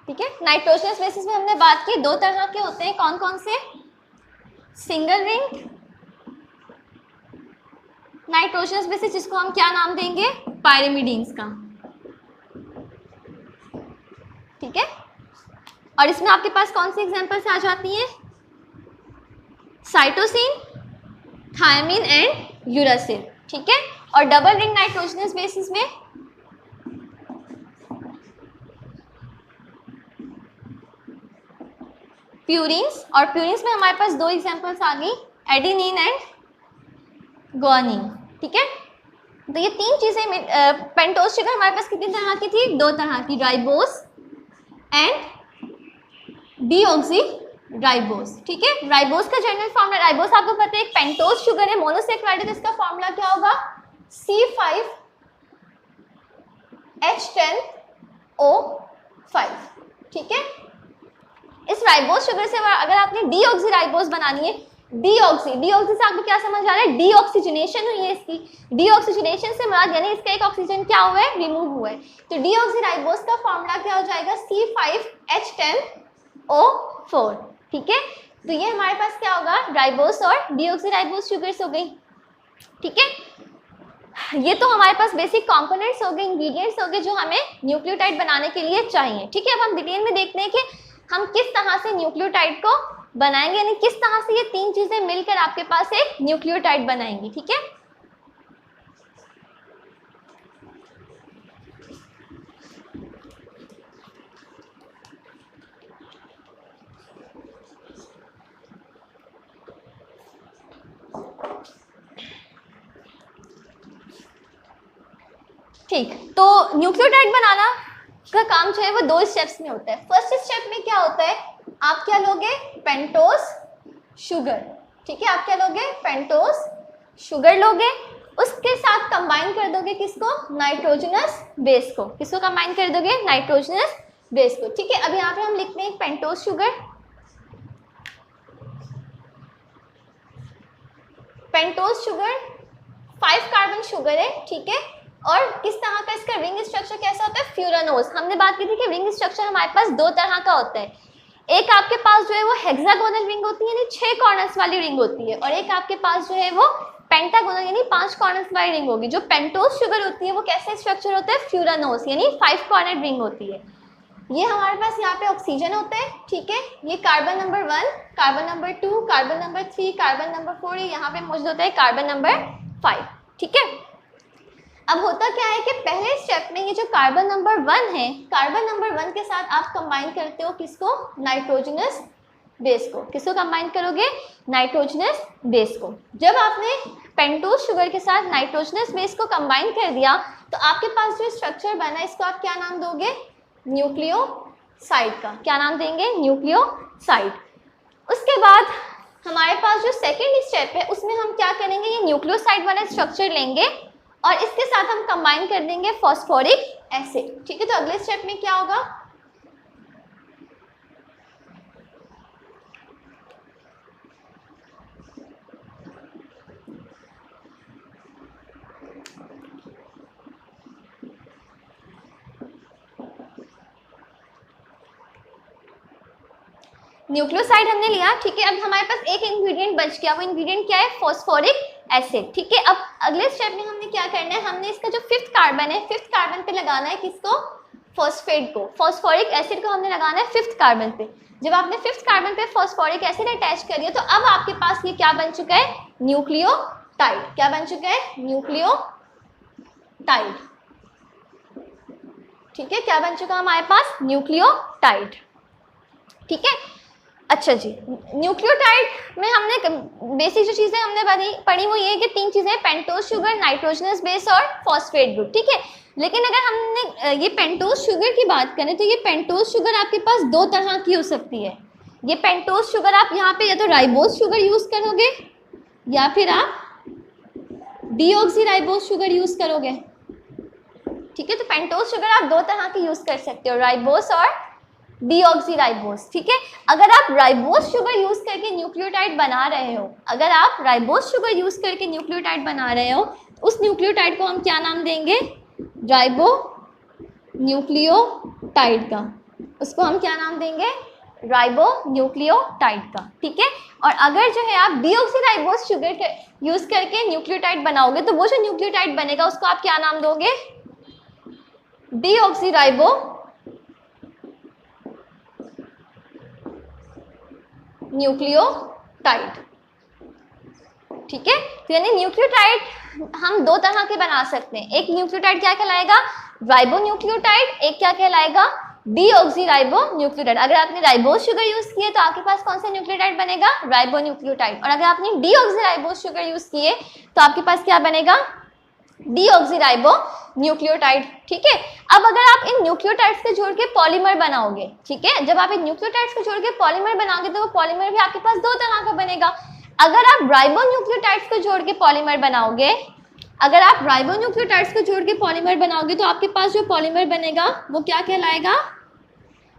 ठीक है। नाइट्रोजनस बेसिस में हमने बात की दो तरह के होते हैं, कौन कौन से, सिंगल रिंग नाइट्रोजनस बेसिस जिसको हम क्या नाम देंगे, पायरिमिडीन्स का। ठीक है, और इसमें आपके पास कौन सी एग्जांपल्स आ जाती हैं, साइटोसिन, थायमिन एंड यूरासिल। ठीक है, और डबल रिंग नाइट्रोजनस बेसिस में प्यूरिन्स, और प्यूरिन्स में हमारे पास दो एग्जांपल्स आ गई, एडेनिन एंड गुआनिन। ठीक है, तो ये तीन चीजें, पेंटोज शुगर हमारे पास कितनी तरह की थी, दो तरह की, राइबोस एंड डीऑक्सी राइबोस। ठीक है, राइबोस का जनरल फॉर्मूला, राइबोस आपको पता है एक पेंटोज शुगर है, मोनोसेक्राइड है, इसका फॉर्मूला क्या होगा, C5H10O5। ठीक है, इस राइबोस शुगर से अगर आपने डीऑक्सी राइबोस बनानी है, डीऑक्सी से आपको क्या समझ आ रहा है, डीऑक्सीजनेशन हुई है इसकी, डीऑक्सीजनेशन से मुराद यानी इसका एक ऑक्सीजन क्या हुआ है, रिमूव हुआ है। तो डीऑक्सी राइबोस का फॉर्मूला क्या हो जाएगा, C5H10O4। ठीक है, तो ये हमारे पास क्या होगा, राइबोस और डीऑक्सी राइबोस शुगर्स हो गई। ठीक है, ये तो हमारे पास बेसिक कंपोनेंट्स हो गए, इंग्रेडिएंट्स हो गए जो हमें न्यूक्लियोटाइड बनाने के लिए चाहिए। ठीक है, अब हम डिटेल में देखते हैं कि हम किस तरह से न्यूक्लियोटाइड को बनाएंगे, यानी किस तरह से ये तीन चीजें मिलकर आपके पास एक न्यूक्लियोटाइड बनाएंगी। ठीक है, ठीक, तो न्यूक्लियोटाइड बनाना का काम जो है वो दो स्टेप्स में होता है। फर्स्ट स्टेप में क्या होता है, आप क्या लोगे, पेंटोज शुगर। ठीक है, आप क्या लोगे, पेंटोज शुगर लोगे, उसके साथ कंबाइन कर दोगे किसको, नाइट्रोजनस बेस को। किसको कंबाइन कर दोगे, नाइट्रोजनस बेस को, ठीक है। अब यहाँ पे हम लिखते हैं pentose sugar, pentose sugar 5 carbon sugar है, ठीक है। और किस तरह का इसका रिंग स्ट्रक्चर कैसा होता है, फ्यूरानोज। हमने बात की थी कि रिंग स्ट्रक्चर हमारे पास दो तरह का होता है, एक आपके पास जो है वो हेक्सागोनल रिंग होती है यानी 6 कॉर्नर्स वाली रिंग होती है, और एक आपके पास जो है वो पेंटागोनल यानी 5 कॉर्नर्स वाली रिंग होगी। जो पेंटोज शुगर होती है वो कैसे स्ट्रक्चर होता है, फ्यूरानोज यानी 5 कॉर्नर रिंग होती है। ये हमारे पास यहाँ पे ऑक्सीजन होता है, ठीक है। ये carbon number 1, carbon number 2, carbon number 3, carbon number 4, यहाँ पे मौजूद होता है कार्बन नंबर 5, ठीक है। अब होता क्या है कि पहले स्टेप में ये जो कार्बन नंबर 1 है, कार्बन नंबर 1 के साथ आप कंबाइन करते हो किसको, नाइट्रोजनस बेस को। किसको कंबाइन करोगे, नाइट्रोजनस बेस को। जब आपने पेंटोज शुगर के साथ नाइट्रोजनस बेस को कंबाइन कर दिया तो आपके पास जो स्ट्रक्चर बना इसको आप क्या नाम दोगे, न्यूक्लियोसाइड का। क्या नाम देंगे, न्यूक्लियोसाइड। उसके बाद हमारे पास जो सेकेंड स्टेप है उसमें हम क्या करेंगे, ये न्यूक्लियोसाइड वाला स्ट्रक्चर लेंगे और इसके साथ हम कंबाइन कर देंगे फॉस्फोरिक एसिड, ठीक है। तो अगले स्टेप में क्या होगा, न्यूक्लियोसाइड हमने लिया, ठीक है। अब हमारे पास एक इंग्रेडिएंट बच गया, वो इंग्रेडिएंट क्या है, फॉस्फोरिक एसिड, ठीक है। अब अगले स्टेप में हमने क्या करना है, हमने इसका जो 5th कार्बन है, 5th कार्बन पे लगाना है किसको, फॉस्फेट को। फॉस्फोरिक एसिड को हमने लगाना है 5th कार्बन पे। जब आपने 5th कार्बन पे फॉस्फोरिक एसिड अटैच कर दिया तो अब आपके पास ये क्या बन चुका है, न्यूक्लियोटाइड। क्या बन चुका है, न्यूक्लियोटाइड, ठीक है। क्या बन चुका हमारे पास, न्यूक्लियोटाइड, ठीक है। अच्छा जी, न्यूक्लियोटाइड में हमने बेसिक जो चीज़ें हमने पढ़ी वो ये कि 3 चीज़ें, पेंटोज शुगर, नाइट्रोजनस बेस और फॉस्फेट ग्रुप, ठीक है। लेकिन अगर हमने ये पेंटोज शुगर की बात करें तो ये पेंटोज शुगर आपके पास 2 तरह की हो सकती है। ये पेंटोज शुगर आप यहाँ पे या तो राइबोज शुगर यूज़ करोगे या फिर आप डीऑक्सीराइबोज शुगर यूज़ करोगे, ठीक है। तो पेंटोज शुगर आप 2 तरह की यूज़ कर सकते हो, राइबोस और डीऑक्सीराइबोस, ठीक है। अगर आप राइबोस शुगर यूज करके न्यूक्लियोटाइड बना रहे हो, अगर आप राइबोस शुगर यूज करके न्यूक्लियोटाइड बना रहे हो, उस न्यूक्लियोटाइड को हम क्या नाम देंगे, राइबो न्यूक्लियोटाइड का। उसको हम क्या नाम देंगे, राइबो न्यूक्लियोटाइड का, ठीक है। और अगर जो है आप डीऑक्सीराइबोस शुगर यूज करके न्यूक्लियोटाइड बनाओगे तो वो जो न्यूक्लियोटाइड बनेगा उसको आप क्या नाम दोगे, डीऑक्सीराइबो न्यूक्लियोटाइड, ठीक है। तो यानी न्यूक्लियोटाइड हम 2 तरह के बना सकते हैं। एक न्यूक्लियोटाइड क्या कहलाएगा, राइबो न्यूक्लियोटाइड, एक क्या कहलाएगा, डीऑक्सीराइबो न्यूक्लियोटाइड। अगर आपने राइबोस शुगर यूज किए तो आपके पास कौन सा न्यूक्लियोटाइड बनेगा, राइबो न्यूक्लियोटाइड। और अगर आपने डीऑक्सीराइबोस शुगर यूज किए तो आपके पास क्या बनेगा, डीऑक्सीराइबो न्यूक्लियोटाइड, ठीक है। अब अगर आप इन न्यूक्लियोटाइड्स को जोड़ के पॉलीमर बनाओगे, ठीक है, जब आप इन न्यूक्लियोटाइड्स को जोड़ के पॉलीमर बनाओगे तो वो पॉलीमर भी आपके पास 2 तरह का बनेगा। अगर आप राइबो न्यूक्लियोटाइड्स को जोड़ के पॉलीमर बनाओगे, अगर आप राइबो न्यूक्लियोटाइड्स को जोड़ के पॉलीमर बनाओगे तो आपके पास जो पॉलीमर बनेगा वो क्या कहलाएगा,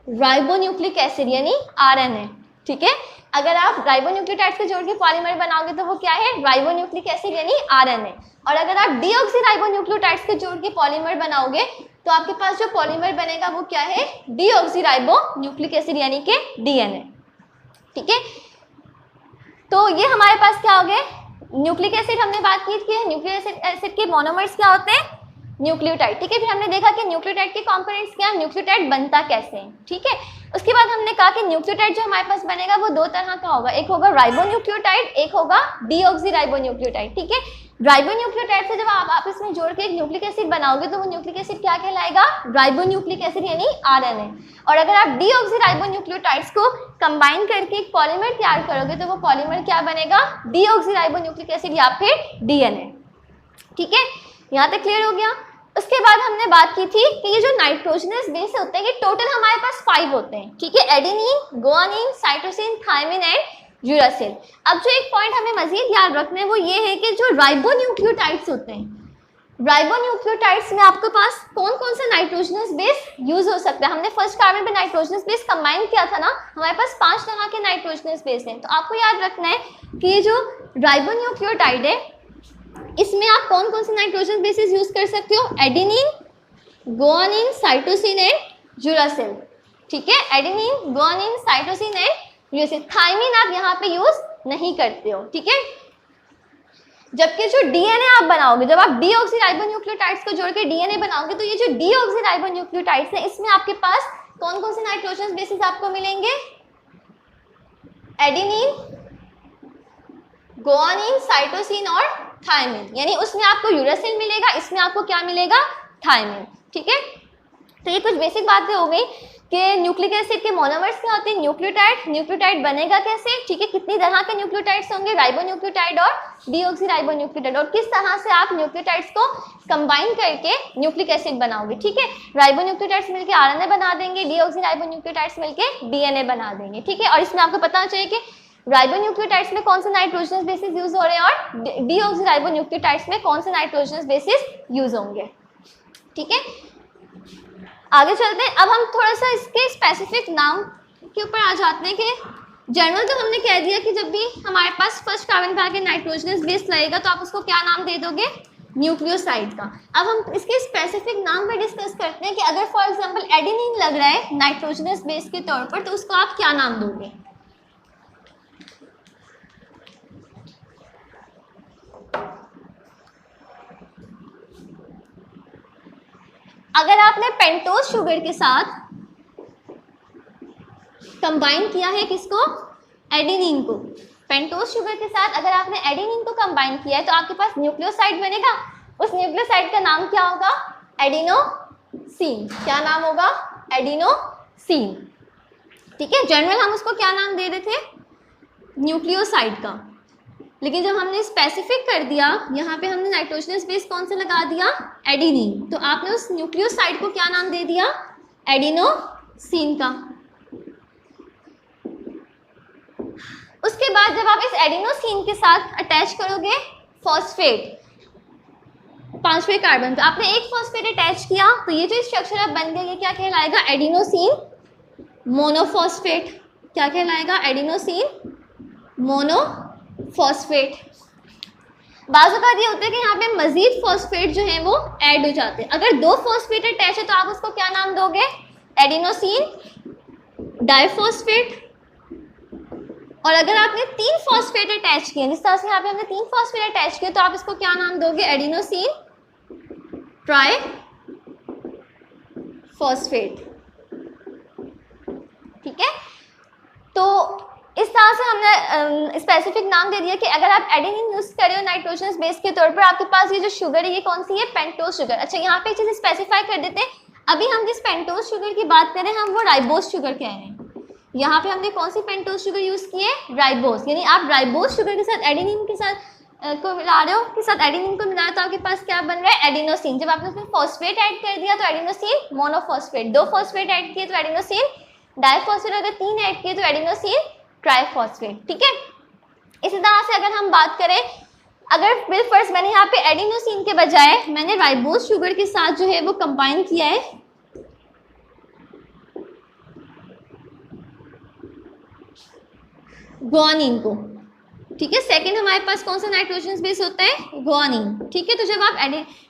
राइबो न्यूक्लिक एसिड यानी RNA, ठीक है। अगर आप राइबो न्यूक्लियोटाइड्स को जोड़ के पॉलीमर बनाओगे तो वो क्या है, राइबो न्यूक्लिक एसिड यानी RNA। और अगर आप डीऑक्सीराइबो न्यूक्लियोटाइड्स को जोड़ के पॉलीमर बनाओगे तो आपके पास जो पॉलीमर बनेगा वो क्या है, डीऑक्सीराइबो न्यूक्लिक एसिड यानी कि DNA, ठीक है। तो ये हमारे पास क्या हो गए, न्यूक्लिक एसिड हमने बात की थी, न्यूक्लिक एसिड के मोनोमर्स क्या होते हैं, न्यूक्लियोटाइड, ठीक है। फिर हमने देखा कि न्यूक्लियोटाइड के कंपोनेंट्स क्या है, न्यूक्लियोटाइड बनता कैसे है, ठीक है। उसके बाद हमने कहा कि न्यूक्लियोटाइड जो हमारे पास बनेगा वो 2 तरह का होगा, एक होगा राइबो न्यूक्लियोटाइड, एक होगा डीऑक्सीराइबो न्यूक्लियोटाइड, ठीक है। राइबो न्यूक्लियोटाइड से जब आप आपस में जोड़ के एक न्यूक्लिक एसिड बनाओगे तो वो न्यूक्लिक एसिड क्या कहलाएगा, राइबो न्यूक्लिक एसिड यानी RNA। और अगर आप डीऑक्सीराइबो न्यूक्लियोटाइड्स को कंबाइन करके एक पॉलीमर तैयार करोगे तो वो पॉलीमर क्या बनेगा, डीऑक्सीराइबो न्यूक्लिक एसिड या फिर DNA, ठीक है। यहाँ तक क्लियर हो गया। उसके बाद हमने बात की थी कि ये जो नाइट्रोजनस बेस होते हैं ये टोटल हमारे पास 5 होते हैं, ठीक है, adenine, guanine, cytosine, thymine and uracil. अब जो एक पॉइंट हमें मजीद याद रखना है वो ये है कि जो राइबो न्यूक्लियोटाइड्स होते हैं, राइबोन्यूक्लियोटाइड्स में आपके पास कौन कौन से नाइट्रोजनस बेस यूज हो सकता है? हमने फर्स्ट कार्बन पे नाइट्रोजनस बेस कंबाइन किया था ना, हमारे पास 5 तरह के नाइट्रोजनस बेस हैं। तो आपको याद रखना है कि ये जो राइबोन्यूक्लियोटाइड है इसमें आप कौन कौन से नाइट्रोजन बेसिस यूज कर सकते हो? Adenine, guanine, cytosine and uracil. ठीक है, adenine, guanine, cytosine and uracil. Thymine आप यहाँ पे यूज नहीं करते हो। ठीक है, जबकि जो डीएनए आप बनाओगे, जब आप डीऑक्सीराइबोन्यूक्लियोटाइड्स को जोड़ के डीएनए बनाओगे, तो ये जो डीऑक्सीराइबोन्यूक्लियोटाइड्स है इसमें आपके पास कौन कौन से नाइट्रोजन बेसिस आपको मिलेंगे? एडेनिन, गुआनिन, साइटोसिन और थायमिन। यानी उसमें आपको यूरासिल मिलेगा, इसमें आपको क्या मिलेगा? थायमिन। ठीक है, तो ये कुछ बेसिक बातें हो गई कि न्यूक्लिक एसिड के मोनोमर्स क्या होते हैं, न्यूक्लियोटाइड। न्यूक्लियोटाइड बनेगा कैसे? ठीक है, कितनी तरह के न्यूक्लियोटाइड्स होंगे? राइबोन्यूक्लियोटाइड और डीऑक्सीराइबोन्यूक्लियोटाइड। और किस तरह से आप न्यूक्लियोटाइड्स को कंबाइन करके न्यूक्लिक एसिड बनाओगे? ठीक है, राइबोन्यूक्लियोटाइड्स मिलकर आरएनए बना देंगे, डीऑक्सीराइबोन्यूक्लियोटाइड्स मिलकर डीएनए बना देंगे। ठीक है, और इसमें आपको पता चाहिए कि राइबोन्यूक्लियोटाइड्स में कौन से नाइट्रोजनस बेसिस यूज हो रहे हैं और डीऑक्सीराइबोन्यूक्लियोटाइड्स में कौन से नाइट्रोजनस बेसिस यूज होंगे। ठीक है, आगे चलते हैं। अब हम थोड़ा सा इसके स्पेसिफिक नाम के ऊपर आ जाते हैं कि जनरल तो हमने कह दिया कि जब भी हमारे पास फर्स्ट कार्बन पे आके नाइट्रोजनस बेस लगेगा तो आप उसको क्या नाम दे दोगे? न्यूक्लियोसाइड का। अब हम इसके स्पेसिफिक नाम पे डिस्कस करते हैं कि अगर फॉर एग्जांपल एडेनिन लग रहा है नाइट्रोजनस बेस के तौर पर, तो उसको आप क्या नाम दोगे? अगर आपने पेंटोज शुगर के साथ कंबाइन किया है किसको? एडेनिन को। पेंटोज शुगर के साथ अगर आपने एडेनिन को कंबाइन किया है तो आपके पास न्यूक्लियोसाइड बनेगा। उस न्यूक्लियोसाइड का नाम क्या होगा? एडिनोसिन। क्या नाम होगा? एडिनोसिन। ठीक है, जनरल हम उसको क्या नाम दे रहे थे? न्यूक्लियोसाइड का। लेकिन जब हमने स्पेसिफिक कर दिया, यहाँ पे हमने नाइट्रोजनस बेस कौन सा लगा दिया? एडेनिन। तो आपने उस न्यूक्लियोसाइड को क्या नाम दे दिया? एडिनोसिन का। उसके बाद जब आप इस एडिनोसिन के साथ अटैच करोगे फॉस्फेट 5वें कार्बन पे, आपने एक फॉस्फेट अटैच किया तो ये जो स्ट्रक्चर अब बन गया, ये क्या कहलाएगा? Adenosine monophosphate. क्या कहलाएगा? Adenosine monophosphate. बाज़ औक़ात ये होता है कि यहाँ पे मजीद फॉस्फेट जो है वो ऐड हो जाते हैं। अगर 2 फॉस्फेट अटैच है तो आप उसको क्या नाम दोगे? Adenosine diphosphate. और अगर आपने 3 फॉस्फेट अटैच किए, जिस तरह से यहाँ पे हमने 3 फॉस्फेट अटैच किए, तो आप इसको क्या नाम दोगे? Adenosine try phosphate. ठीक है, तो इस तरह से हमने स्पेसिफिक नाम दे दिया कि अगर आप एडेनिन यूज कर रहे हो नाइट्रोजनस बेस के तौर पर, आपके पास ये जो शुगर है ये कौन सी है? Pentose sugar. अच्छा, यहाँ पे एक चीज़ स्पेसिफाई कर देते हैं, अभी हम जिस पेंटोज शुगर की बात कर रहे हैं हम वो राइबोज शुगर कह रहे हैं। यहाँ पे हमने कौन सी पेंटोज शुगर यूज की है? राइबोज। यानी आप राइबोज शुगर के साथ एडेनिन के साथ को मिला रहे हो, के साथ एडेनिन को मिला रहे हो, तो आपके पास क्या बन रहा है? एडिनोसिन। जब आपने उसमें फॉस्फेट ऐड कर दिया तो एडिनोसिन मोनोफॉस्फेट। 2 फॉस्फेट ऐड किए तो एडिनोसिन डाइफॉस्फेट। अगर 3 ऐड किए तो एडिनोसिन ट्राइफॉस्फेट। ठीक है, इसी तरह से अगर हम बात करें, अगर बिल फर्स्ट मैंने यहाँ पे एडिनोसिन के बजाय मैंने राइबोज शुगर के साथ जो है वो कंबाइन किया है गुआनिन को। ठीक है, सेकंड हमारे पास कौन सा नाइट्रोजन बेस होता है? गुआनिन। ठीक है, तो जब आप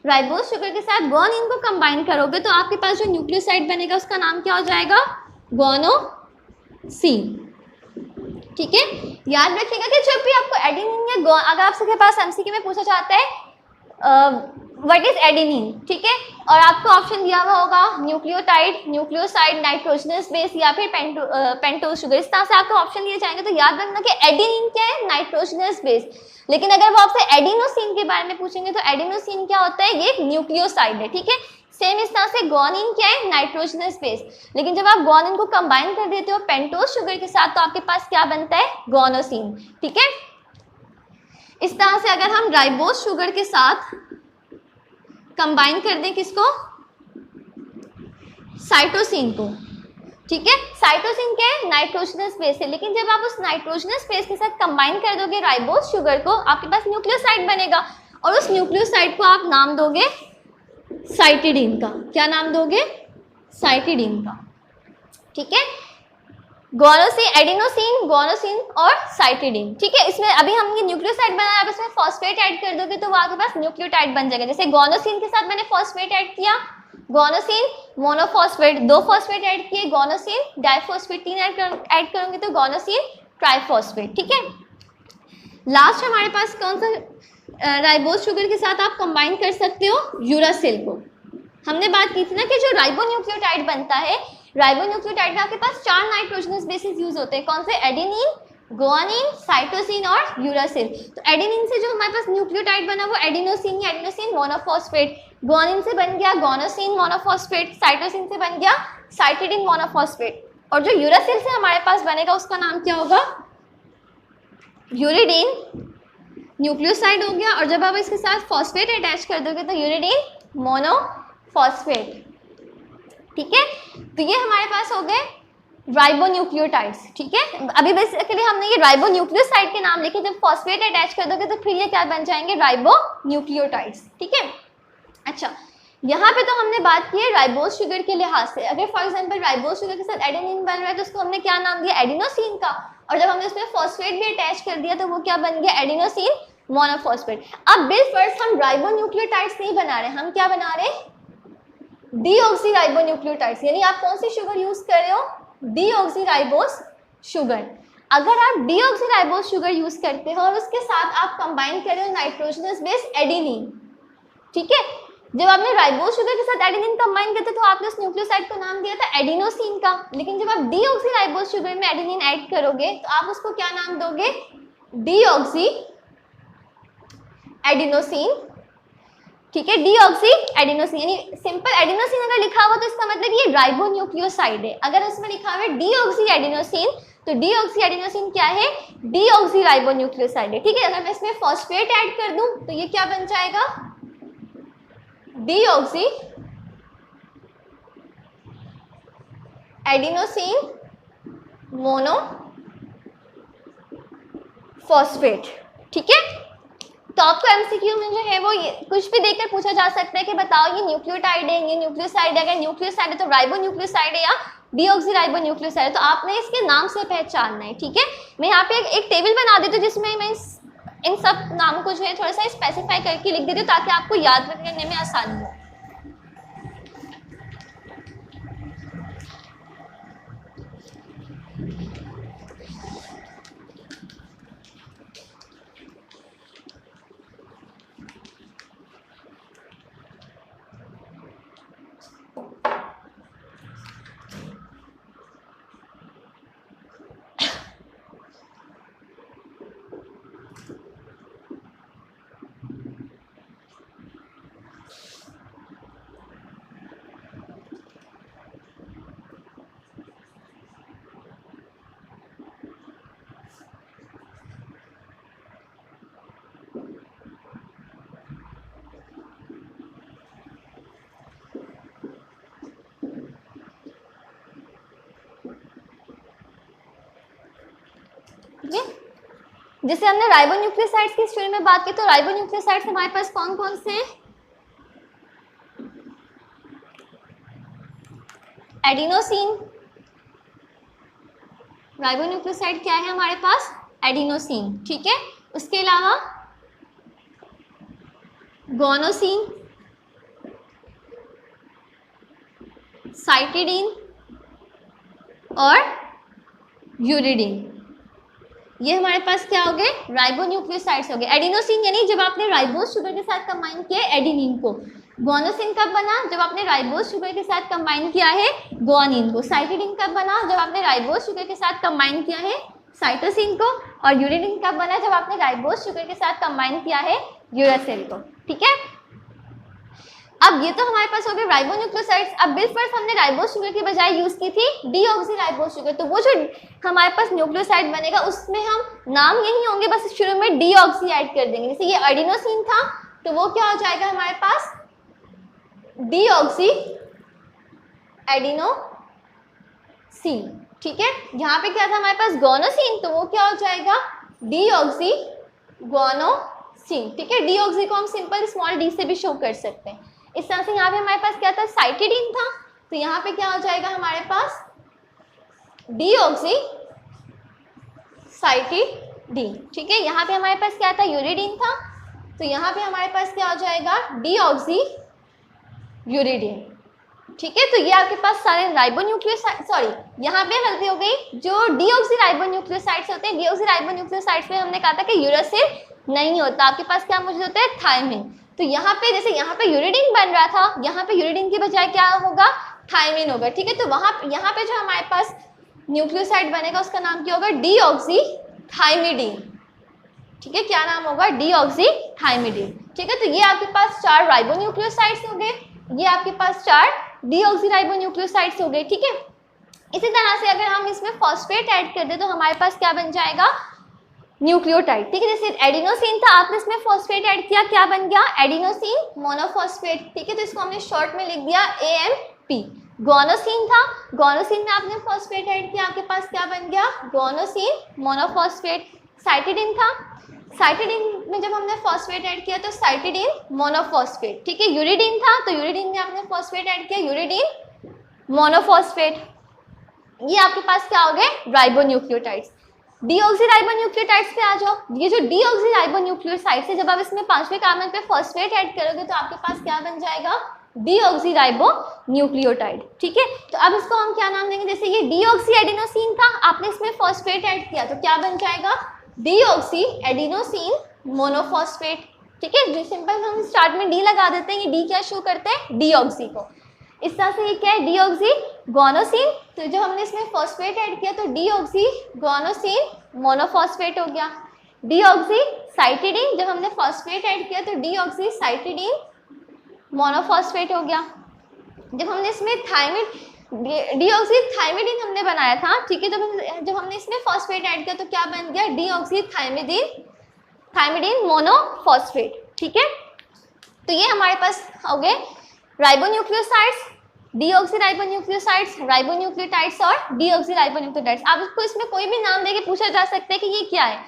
राइबोज शुगर के साथ गुआनिन को कंबाइन करोगे तो आपके पास जो न्यूक्लियोसाइड बनेगा उसका नाम क्या हो जाएगा? गुआनोसिन। ठीक है, याद रखिएगा कि जब भी आपको एडेनिन या अगर आपके पास एमसीक्यू में पूछा जाता है व्हाट इज एडेनिन, ठीक है, और आपको ऑप्शन दिया हुआ होगा न्यूक्लियोटाइड, न्यूक्लियोसाइड, नाइट्रोजनस बेस या फिर पेंटोज शुगर, इस तरह से आपको ऑप्शन दिए जाएंगे, तो याद रखना कि एडेनिन क्या है? Nitrogenous base. लेकिन अगर वो आपसे एडिनोसिन के बारे में पूछेंगे तो एडिनोसिन क्या होता है? ये न्यूक्लियोसाइड है। ठीक है, सेम इस तरह से गुआनिन क्या है? Nitrogenous base. लेकिन जब आप गुआनिन को कंबाइन कर देते हो पेंटोज शुगर के साथ तो आपके पास क्या बनता है? गुआनोसिन। ठीक है, इस तरह से अगर हम राइबोज शुगर के साथ कंबाइन कर दें किसको? साइटोसिन को। ठीक है, साइटोसिन क्या है? नाइट्रोजनस बेस है। लेकिन जब आप उस नाइट्रोजनस बेस के साथ कंबाइन कर दोगे राइबोज शुगर को, आपके पास न्यूक्लियोसाइड बनेगा और उस न्यूक्लियोसाइड को आप नाम दोगे साइटिडीन का। क्या नाम दोगे? साइटिडीन का। ठीक है, गोनोसिन, एडिनोसिन, गोनोसिन और साइटिडीन। ठीक है, इसमें अभी हमने न्यूक्लियोसाइड बनाया, आप इसमें फॉस्फेट ऐड कर दोगे तो वो आपके पास न्यूक्लियोटाइड बन जाएगा। जैसे गोनोसिन के साथ मैंने फॉस्फेट ऐड किया, गोनोसिन मोनोफॉस्फेट 2 फॉस्फेट ऐड किए, गोनोसिन डाइफॉस्फेट 3 ऐड करूंगी तो गोनोसिन ट्राइफॉस्फेट। ठीक है, लास्ट हमारे पास कौन सा राइबोज शुगर के साथ आप कंबाइन कर सकते हो? यूरासिल को। हमने बात की थी ना कि जो राइबोन्यूक्लियोटाइड बनता है, राइबोन्यूक्लियोटाइड में आपके पास 4 नाइट्रोजनस बेसिस यूज होते हैं। कौन से? एडेनिन, गुआनिन, साइटोसिन और यूरासिल। तो एडेनिन से जो हमारे पास न्यूक्लियोटाइड बना वो एडिनोसिन या एडिनोसिन मोनोफॉस्फेट, गुआनिन से बन गया गोनोसिन मोनोफॉस्फेट, साइटोसिन से बन गया साइटिडीन मोनोफॉस्फेट, और जो यूरासिल से हमारे पास बनेगा उसका नाम क्या होगा? यूरिडीन न्यूक्लियोसाइड हो गया। और जब आप इसके साथ फॉस्फेट अटैच कर दोगे तो यूरिडीन मोनोफॉस्फेट। ठीक है, तो ये हमारे पास हो गए राइबोन्यूक्लियोटाइड्स। ठीक है, अभी बेसिकली हमने ये राइबोन्यूक्लियोसाइड के नाम लिखे, जब फॉस्फेट अटैच कर दोगे तो फिर ये क्या बन जाएंगे? राइबोन्यूक्लियोटाइड्स। ठीक है, अच्छा यहाँ पे तो हमने बात की है राइबोज शुगर के लिहाज से। अगर फॉर एग्जांपल राइबोज शुगर के साथ एडेनिन बन रहा है तो उसको हमने क्या नाम दिया? एडिनोसिन का। और जब हमने उसमें फॉस्फेट भी अटैच कर दिया तो वो क्या बन गया? Adenosine monophosphate. अब बिलफर्स्ट हम राइबोन्यूक्लियोटाइड्स नहीं बना रहे, हम क्या बना रहे? डीऑक्सीराइबोन्यूक्लियोटाइड्स। यानी आप कौन सी शुगर यूज कर रहे हो? Deoxyribose sugar. अगर आप डीऑक्सीराइबोज शुगर यूज करते हो और उसके साथ आप कंबाइन कर रहे हो नाइट्रोजनस बेस एडेनिन, ठीक है, जब आपने राइबोज शुगर के साथ एडेनिन कंबाइन करते तो आपने उस न्यूक्लियोसाइड को नाम दिया था एडिनोसिन का। लेकिन जब आप डीऑक्सीराइबोज शुगर में एडेनिन ऐड करोगे तो आप उसको क्या नाम दोगे? Deoxy adenosine. ठीक है, डीऑक्सी एडिनोसिन, यानी सिंपल एडिनोसिन अगर लिखा हुआ तो इसका मतलब ये राइबोन्यूक्लियोसाइड है। अगर उसमें लिखा हुआ है डीऑक्सी एडिनोसिन तो डीऑक्सी एडिनोसिन क्या है? डीऑक्सी राइबोन्यूक्लियोसाइड है। ठीक है, अगर मैं इसमें फॉस्फेट ऐड कर दूं तो ये क्या बन जाएगा? Deoxy adenosine monophosphate. ठीक है, तो आपको एमसीक्यू में जो है वो कुछ भी देकर पूछा जा सकता है कि बताओ ये न्यूक्लियोटाइड है, ये न्यूक्लियोसाइड है। अगर न्यूक्लियोसाइड है तो राइबोन्यूक्लियोसाइड है या डीऑक्सीराइबोन्यूक्लियोसाइड है, तो आपने इसके नाम से पहचानना है। ठीक है, मैं यहाँ पे एक टेबल बना देती हूँ जिसमें मैं इन सब नाम को जो है थोड़ा सा स्पेसिफाई करके लिख देती हूँ ताकि आपको याद रखने में आसानी हो। जैसे हमने राइबोन्यूक्लियोसाइड्स की स्टोरी में बात की तो राइबोन्यूक्लियोसाइड्स हमारे पास कौन कौन से हैं? एडिनोसिन। राइबोन्यूक्लियोसाइड क्या है हमारे पास? एडिनोसिन। ठीक है, उसके अलावा गोनोसिन, साइटिडीन और यूरिडीन। ये हमारे पास क्या हो गए? राइबोन्यूक्लियोसाइड्स हो गए। एडिनोसिन यानी जब आपने राइबोज शुगर के साथ कंबाइन किया एडेनिन को। गोनोसिन कब बना? जब आपने राइबोज शुगर के साथ कंबाइन किया है गुआनिन को। साइटिडीन कब बना? जब आपने राइबोज शुगर के साथ कंबाइन किया है साइटोसिन को। और यूरिडीन कब बना? जब आपने राइबोज शुगर के साथ कंबाइन किया है यूरासिल को। ठीक है, अब ये तो हमारे पास हो गए राइबोन्यूक्लियोसाइड्स। अब बिलफर्स्ट हमने राइबोज शुगर की बजाय यूज की थी डीऑक्सीराइबोज शुगर। तो वो जो हमारे पास न्यूक्लियोसाइड बनेगा उसमें हम नाम यही होंगे, बस शुरू में डीऑक्सी ऐड कर देंगे। जैसे ये एडिनोसिन था तो वो क्या हो जाएगा हमारे पास? Deoxy adenosine. ठीक है, यहाँ पे क्या था हमारे पास? गोनोसिन, तो वो क्या हो जाएगा? डीऑक्सी गोनोसिन। सीन, ठीक है। डीऑक्सी को हम सिंपल स्मॉल डी से भी शो कर सकते हैं। इस तरह से यहाँ पे हमारे पास क्या था, साइटिडीन था, तो यहाँ पे क्या हो जाएगा हमारे पास डीऑक्सी साइटिडीन, ठीक है। यहाँ पे हमारे पास क्या था, यूरिडीन था, तो यहाँ पे हमारे पास क्या हो जाएगा, डीऑक्सी यूरिडीन, ठीक है। तो ये आपके पास सारे राइबोन्यूक्लियोसाइड, सॉरी यहाँ पे गलती हो गई, जो डीऑक्सी राइबोन्यूक्लियोसाइड्स होते हैं, डीऑक्सी राइबोन्यूक्लियोसाइड्स पे हमने कहा था कि यूरासिल नहीं होता, आपके पास क्या मौजूद होता है, थायमिन। तो यहाँ पे जैसे यहाँ पे यूरिडीन बन रहा था, यहाँ पे यूरिडीन की बजाय क्या होगा, थायमिन होगा, ठीक है। तो वहाँ यहाँ पे जो हमारे पास न्यूक्लियोसाइड बनेगा उसका नाम क्या होगा, डीऑक्सी थाइमिडीन, ठीक है। क्या नाम होगा, डीऑक्सी थाइमिडीन, ठीक है। तो ये आपके पास 4 राइबोन्यूक्लियोसाइड्स हो गए, ये आपके पास 4 डीऑक्सी राइबोन्यूक्लियोसाइड्स हो गए, ठीक है। इसी तरह से अगर हम इसमें फॉस्फेट ऐड कर दे तो हमारे पास क्या बन जाएगा, न्यूक्लियोटाइड, ठीक है। जैसे एडिनोसिन था, आपने इसमें फॉस्फेट ऐड किया, क्या बन गया, एडिनोसिन मोनोफॉस्फेट, ठीक है। तो इसको हमने शॉर्ट में लिख दिया AMP। गोनोसिन था, गोनोसिन में आपने फॉस्फेट ऐड किया, आपके पास क्या बन गया, गोनोसिन मोनोफॉस्फेट। साइटिडीन था, साइटिडीन में जब हमने फॉस्फेट ऐड किया तो साइटिडीन मोनोफॉस्फेट, ठीक है। यूरिडीन था, तो यूरिडीन में आपने फॉस्फेट ऐड किया, यूरिडीन मोनोफॉस्फेट। ये आपके पास क्या हो गए, राइबोन्यूक्लियोटाइड्स। डीऑक्सी राइबोन्यूक्लियोटाइड्स पे आ जाओ। ये जो डीऑक्सी राइबोन्यूक्लियोसाइड्स है, जब आप इसमें 5वें कार्बन पे फॉस्फेट ऐड करोगे तो आपके पास क्या बन जाएगा, डीऑक्सी राइबोन्यूक्लियोटाइड, ठीक है। तो अब इसको हम क्या नाम देंगे, जैसे ये डीऑक्सी एडिनोसिन था, आपने इसमें फॉस्फेट ऐड किया तो क्या बन जाएगा, डीऑक्सी एडिनोसिन मोनोफॉस्फेट, ठीक है। जो सिंपल हम स्टार्ट में डी लगा देते हैं, ये डी क्या शो करते हैं, डीऑक्सी को। इस तरह से ये क्या है, डीऑक्सी गोनोसिन, तो जो हमने इसमें फॉस्फेट ऐड किया तो डीऑक्सी गोनोसिन मोनोफॉस्फेट हो गया। डीऑक्सी साइटिडीन, जब हमने फॉस्फेट ऐड किया तो डीऑक्सी साइटिडीन मोनोफॉस्फेट हो गया। जब हमने इसमें डीऑक्सी थाइमिडीन हमने बनाया था, ठीक है। तो जब हमने इसमें फॉस्फेट ऐड किया तो क्या बन गया, डीऑक्सी थाइमिडीन मोनोफॉस्फेट, ठीक है। तो ये हमारे पास हो गए राइबोन्यूक्लियोसाइड्स, डीऑक्सी राइबोन्यूक्लियोसाइड्स, राइबोन्यूक्लियोटाइड्स और डीऑक्सी राइबोन्यूक्लियोटाइड्स। आप इसको इसमें कोई भी नाम देके पूछा जा सकता है कि ये क्या है।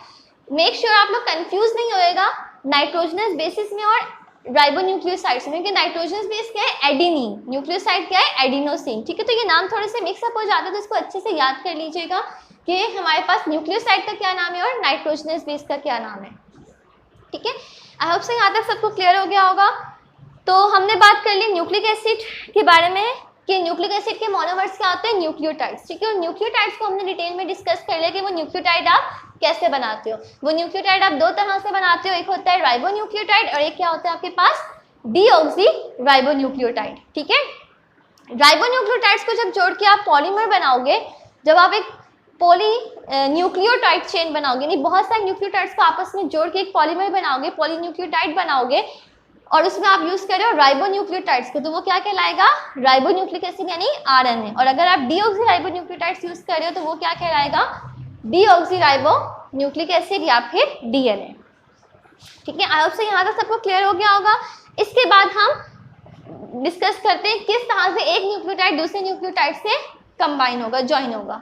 मेक श्योर आप लोग कंफ्यूज नहीं होएगा नाइट्रोजनस बेसिस में और राइबोन्यूक्लियोसाइड्स में, क्योंकि नाइट्रोजनस बेस क्या है, एडिनिन, न्यूक्लियोसाइड क्या है, एडिनोसिन, ठीक है। तो ये नाम थोड़े से मिक्सअप हो जाते हैं, तो इसको अच्छे से याद कर लीजिएगा कि हमारे पास न्यूक्लियोसाइड का क्या नाम है और नाइट्रोजनस बेस का क्या नाम है, ठीक है। आई होप से यहाँ तक सबको क्लियर हो गया होगा। तो हमने बात कर ली न्यूक्लिक एसिड के बारे में कि न्यूक्लिक एसिड के मोनोमर्स क्या होते हैं, न्यूक्लियोटाइड्स, ठीक है। और न्यूक्लियोटाइड्स को हमने डिटेल में डिस्कस कर लिया कि वो न्यूक्लियोटाइड आप कैसे बनाते हो। वो न्यूक्लियोटाइड आप 2 तरह से बनाते हो, एक होता है राइबोन्यूक्लियोटाइड और एक क्या होता है आपके पास, डीऑक्सी राइबोन्यूक्लियोटाइड, ठीक है। राइबोन्यूक्लियोटाइड्स को जब जोड़ के आप पॉलीमर बनाओगे, जब आप एक न्यूक्लियोटाइड चेन बनाओगे, यानी बहुत सारे न्यूक्लियोटाइड्स को आपस में जोड़ के एक पॉलीमर बनाओगे, पॉलीन्यूक्लियोटाइड बनाओगे, और उसमें आप यूज कर रहे हो राइबोन्यूक्लियोटाइड्स को, तो वो क्या कहलाएगा, राइबोन्यूक्लिक एसिड यानी RNA। और अगर आप डीऑक्सी राइबोन्यूक्लियोटाइड्स यूज कर रहे हो तो वो क्या कहलाएगा, डीऑक्सी राइबोन्यूक्लिक एसिड या फिर DNA, ठीक है। आई होप से यहाँ तक सबको क्लियर हो गया होगा। इसके बाद हम डिस्कस करते हैं किस तरह से एक न्यूक्लियोटाइड दूसरे न्यूक्लियोटाइड से कंबाइन होगा, ज्वाइन होगा।